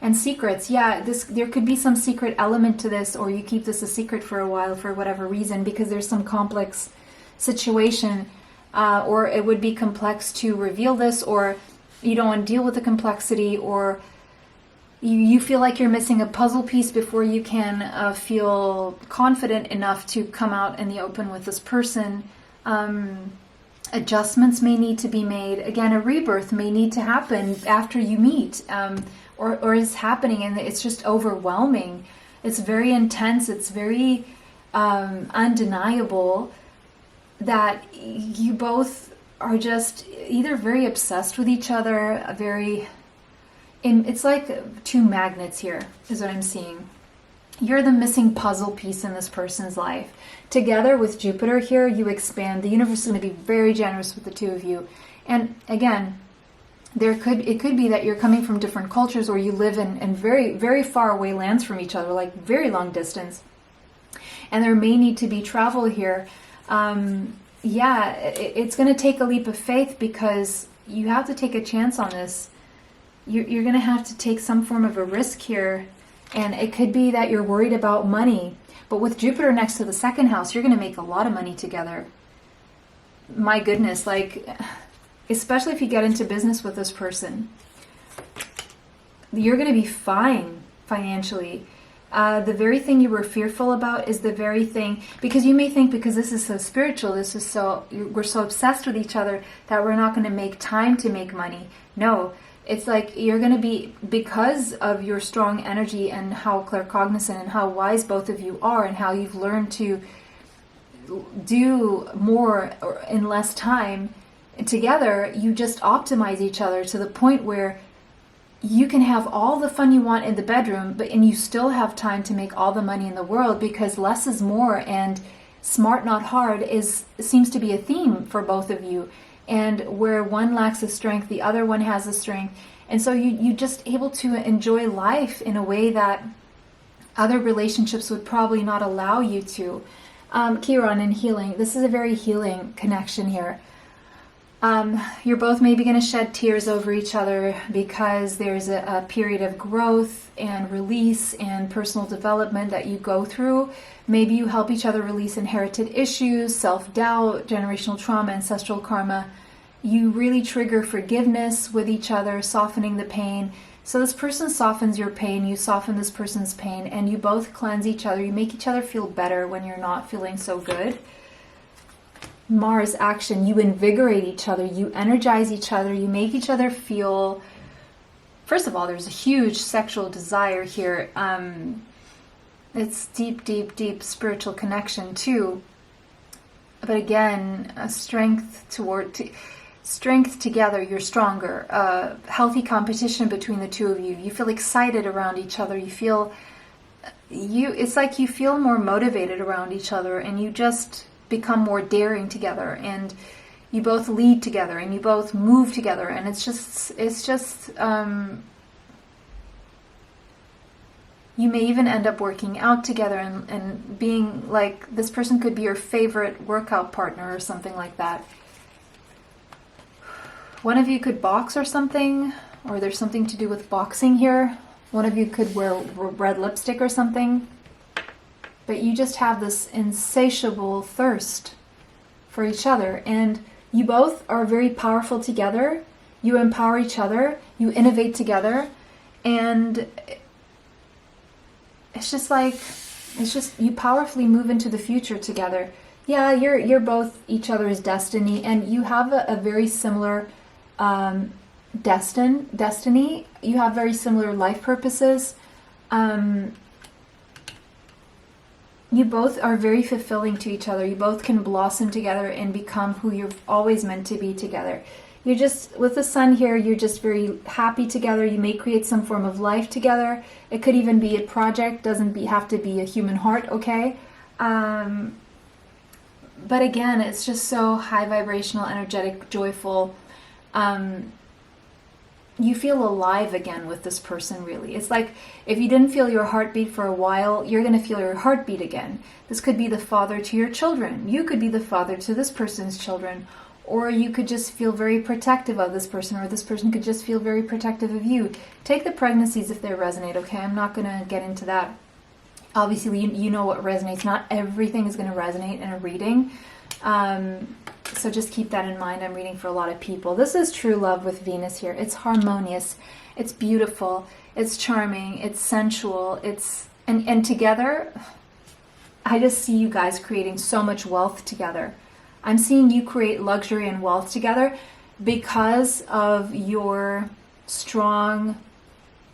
And secrets, yeah, there could be some secret element to this, or you keep this a secret for a while for whatever reason, because there's some complex situation, or it would be complex to reveal this, or you don't want to deal with the complexity, or you feel like you're missing a puzzle piece before you can feel confident enough to come out in the open with this person. Adjustments may need to be made. Again, a rebirth may need to happen after you meet, or is happening, and it's just overwhelming. It's very intense. It's very undeniable that you both are just either very obsessed with each other, it's like two magnets here, is what I'm seeing. You're the missing puzzle piece in this person's life. Together with Jupiter here, you expand. The universe is going to be very generous with the two of you. And again, it could be that you're coming from different cultures, or you live in very, very far away lands from each other, like very long distance. And there may need to be travel here. It's going to take a leap of faith, because you have to take a chance on this. You're going to have to take some form of a risk here. And it could be that you're worried about money. But with Jupiter next to the 2nd house, you're going to make a lot of money together. My goodness, like, especially if you get into business with this person, you're going to be fine financially. The very thing you were fearful about is the very thing, because you may think, because this is so spiritual, we're so obsessed with each other that we're not going to make time to make money. No, it's like you're going to be, because of your strong energy and how claircognizant and how wise both of you are, and how you've learned to do more in less time together, you just optimize each other to the point where you can have all the fun you want in the bedroom, and you still have time to make all the money in the world, because less is more, and smart not hard seems to be a theme for both of you. And where one lacks the strength, the other one has the strength. And so you just able to enjoy life in a way that other relationships would probably not allow you to. Chiron and healing. This is a very healing connection here. You're both maybe going to shed tears over each other because there's a period of growth and release and personal development that you go through. Maybe you help each other release inherited issues, self-doubt, generational trauma, ancestral karma. You really trigger forgiveness with each other, softening the pain. So this person softens your pain, you soften this person's pain, and you both cleanse each other. You make each other feel better when you're not feeling so good. Mars action, you invigorate each other, you energize each other, you make each other feel, first of all, there's a huge sexual desire here. It's deep, deep, deep spiritual connection too. But again, a strength together, you're stronger. Healthy competition between the two of you. You feel excited around each other. It's like you feel more motivated around each other, and you just become more daring together, and you both lead together, and you both move together, and it's just you may even end up working out together and being like, this person could be your favorite workout partner or something like that. One of you could box or something, or there's something to do with boxing here. One of you could wear red lipstick or something. But you just have this insatiable thirst for each other. And you both are very powerful together. You empower each other. You innovate together. And it's just you powerfully move into the future together. Yeah, you're both each other's destiny. And you have a very similar destiny. You have very similar life purposes. You both are very fulfilling to each other. You both can blossom together and become who you're always meant to be together. You're just, with the sun here, you're just very happy together. You may create some form of life together. It could even be a project, doesn't have to be a human heart, okay? But again, it's just so high vibrational, energetic, joyful. You feel alive again with this person, really. It's like if you didn't feel your heartbeat for a while, you're going to feel your heartbeat again. This could be the father to your children. You could be the father to this person's children. Or you could just feel very protective of this person, or this person could just feel very protective of you. Take the pregnancies if they resonate, okay? I'm not going to get into that. Obviously, you know what resonates. Not everything is going to resonate in a reading. So just keep that in mind. I'm reading for a lot of people. This is true love with Venus here. It's harmonious. It's beautiful. It's charming. It's sensual. And together, I just see you guys creating so much wealth together. I'm seeing you create luxury and wealth together because of your strong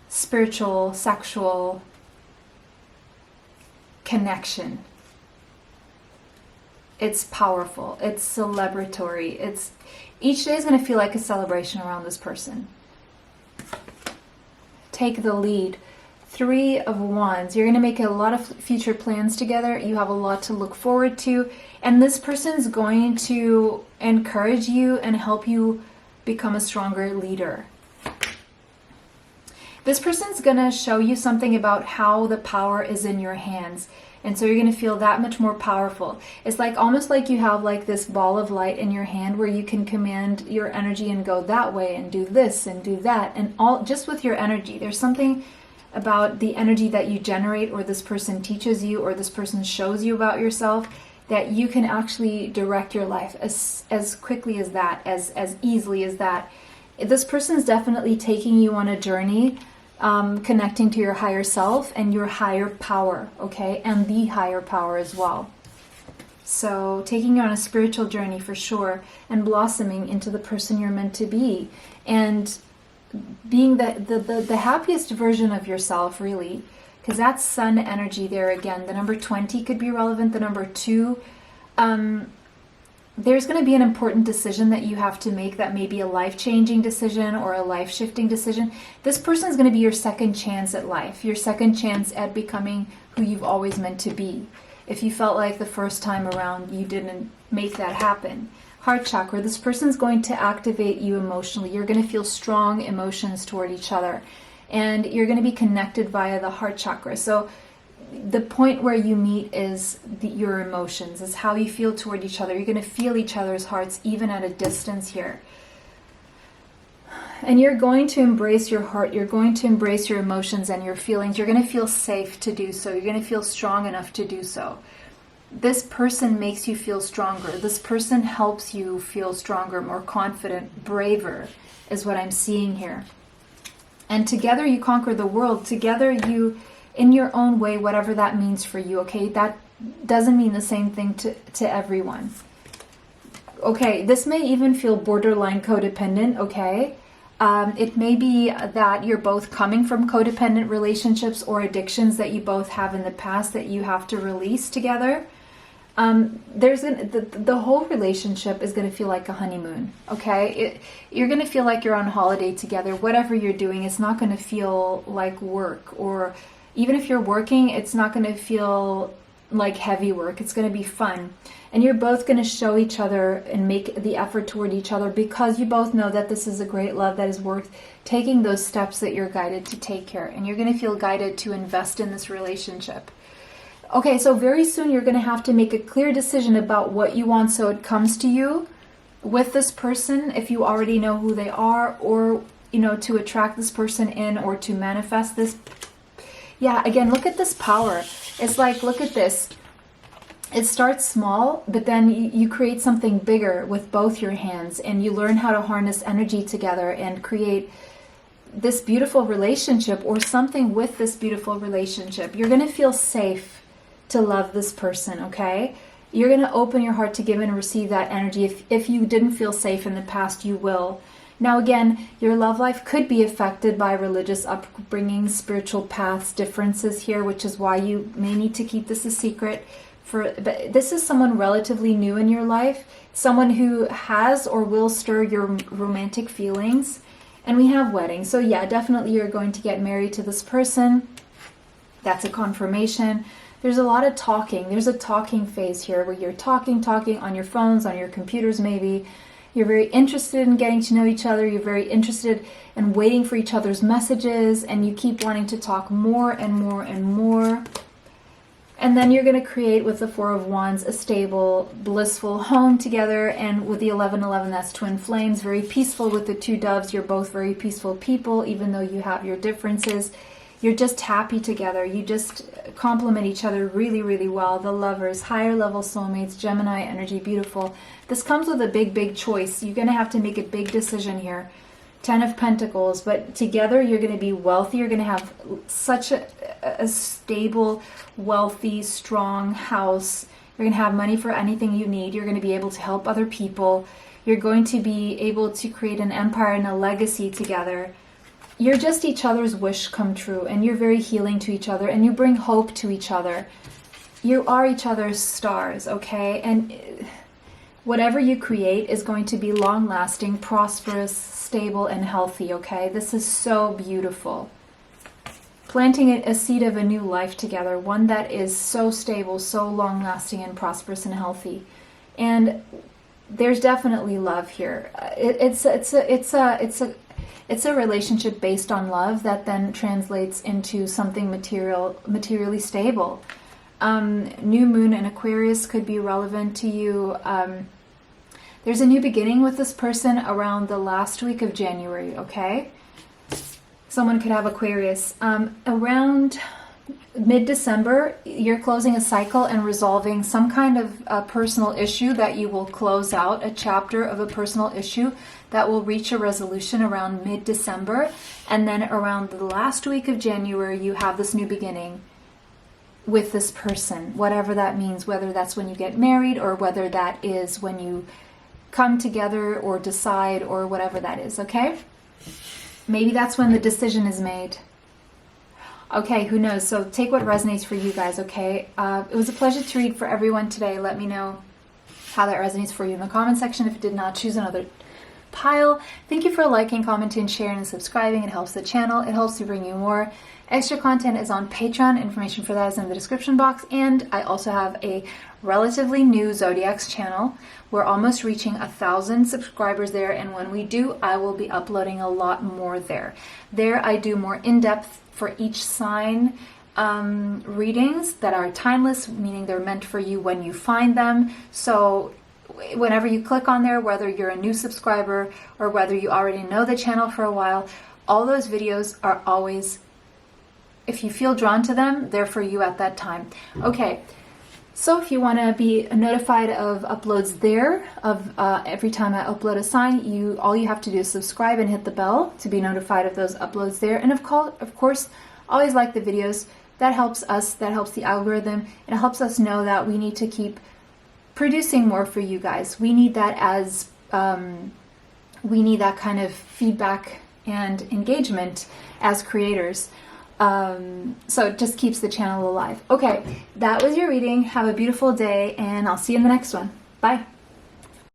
spiritual, sexual connection. It's powerful. It's celebratory. Each day is going to feel like a celebration around this person. Take the lead. 3 of Wands. You're going to make a lot of future plans together. You have a lot to look forward to. And this person's going to encourage you and help you become a stronger leader. This person's going to show you something about how the power is in your hands. And so you're going to feel that much more powerful. It's like almost like you have like this ball of light in your hand where you can command your energy and go that way and do this and do that. And all just with your energy. There's something about the energy that you generate, or this person teaches you, or this person shows you about yourself, that you can actually direct your life as quickly as that, as easily as that. This person's definitely taking you on a journey, connecting to your higher self and your higher power, okay? And the higher power as well. So taking you on a spiritual journey for sure, and blossoming into the person you're meant to be, and being the happiest version of yourself, really, because that's sun energy there again. The number 20 could be relevant. The number 2, there's going to be an important decision that you have to make that may be a life-changing decision or a life-shifting decision. This person is going to be your second chance at life, your second chance at becoming who you've always meant to be. If you felt like the first time around you didn't make that happen. Heart chakra, this person's going to activate you emotionally. You're going to feel strong emotions toward each other. And you're going to be connected via the heart chakra. So the point where you meet is your emotions, is how you feel toward each other. You're going to feel each other's hearts even at a distance here. And you're going to embrace your heart. You're going to embrace your emotions and your feelings. You're going to feel safe to do so. You're going to feel strong enough to do so. This person makes you feel stronger. This person helps you feel stronger, more confident, braver, is what I'm seeing here. And together you conquer the world. Together you, in your own way, whatever that means for you, okay? That doesn't mean the same thing to everyone. Okay, this may even feel borderline codependent, okay? It may be that you're both coming from codependent relationships or addictions that you both have in the past that you have to release together. The whole relationship is going to feel like a honeymoon, okay? You're going to feel like you're on holiday together. Whatever you're doing, it's not going to feel like work, or even if you're working, it's not going to feel like heavy work. It's going to be fun. And you're both going to show each other and make the effort toward each other because you both know that this is a great love that is worth taking those steps that you're guided to take here. And you're going to feel guided to invest in this relationship. Okay, so very soon you're going to have to make a clear decision about what you want so it comes to you with this person, if you already know who they are, or, you know, to attract this person in or to manifest this. Yeah, again, look at this power. It's like, look at this. It starts small, but then you create something bigger with both your hands, and you learn how to harness energy together and create this beautiful relationship or something with this beautiful relationship. You're going to feel safe to love this person, okay? You're going to open your heart to give and receive that energy. If you didn't feel safe in the past, you will. Now again, your love life could be affected by religious upbringing, spiritual paths, differences here, which is why you may need to keep this a secret. But this is someone relatively new in your life, someone who has or will stir your romantic feelings. And we have wedding. So yeah, definitely you're going to get married to this person. That's a confirmation. There's a lot of talking. There's a talking phase here where you're talking on your phones, on your computers maybe. You're very interested in getting to know each other. You're very interested in waiting for each other's messages, and you keep wanting to talk more and more and more. And then you're going to create with the Four of Wands a stable, blissful home together. And with the 1111, that's twin flames, very peaceful with the two doves. You're both very peaceful people, even though you have your differences. You're just happy together. You just complement each other really, really well. The lovers, higher level soulmates, Gemini energy, beautiful. This comes with a big, big choice. You're going to have to make a big decision here. 10 of Pentacles, but together you're going to be wealthy. You're going to have such a stable, wealthy, strong house. You're going to have money for anything you need. You're going to be able to help other people. You're going to be able to create an empire and a legacy together. You're just each other's wish come true, and you're very healing to each other, and you bring hope to each other. You are each other's stars, okay? And whatever you create is going to be long-lasting, prosperous, stable, and healthy, okay? This is so beautiful. Planting a seed of a new life together, one that is so stable, so long-lasting, and prosperous and healthy. And there's definitely love here. It's a relationship based on love that then translates into something materially stable. New moon in Aquarius could be relevant to you. There's a new beginning with this person around the last week of January, okay? Someone could have Aquarius. Around mid-December, you're closing a cycle and resolving some kind of a personal issue that you will close out, a chapter of a personal issue that will reach a resolution around mid-December. And then around the last week of January, you have this new beginning with this person, whatever that means, whether that's when you get married or whether that is when you come together or decide or whatever that is, okay? Maybe that's when the decision is made. Okay, who knows? So take what resonates for you guys, okay? It was a pleasure to read for everyone today. Let me know how that resonates for you in the comment section. If it did not, choose another pile. Thank you for liking, commenting, sharing, and subscribing. It helps the channel. It helps to bring you more. Extra content is on Patreon. Information for that is in the description box. And I also have a relatively new Zodiacs channel. We're almost reaching 1,000 subscribers there, and when we do, I will be uploading a lot more there. There I do more in-depth for each sign readings that are timeless, meaning they're meant for you when you find them. So whenever you click on there, whether you're a new subscriber or whether you already know the channel for a while, all those videos are always, if you feel drawn to them, they're for you at that time. Okay, so if you want to be notified of uploads there, of every time I upload a sign, all you have to do is subscribe and hit the bell to be notified of those uploads there. And of course, always like the videos. That helps us, that helps the algorithm, and it helps us know that we need to keep producing more for you guys. We need that as we need that kind of feedback and engagement as creators. So it just keeps the channel alive. Okay, that was your reading. Have a beautiful day, and I'll see you in the next one. Bye.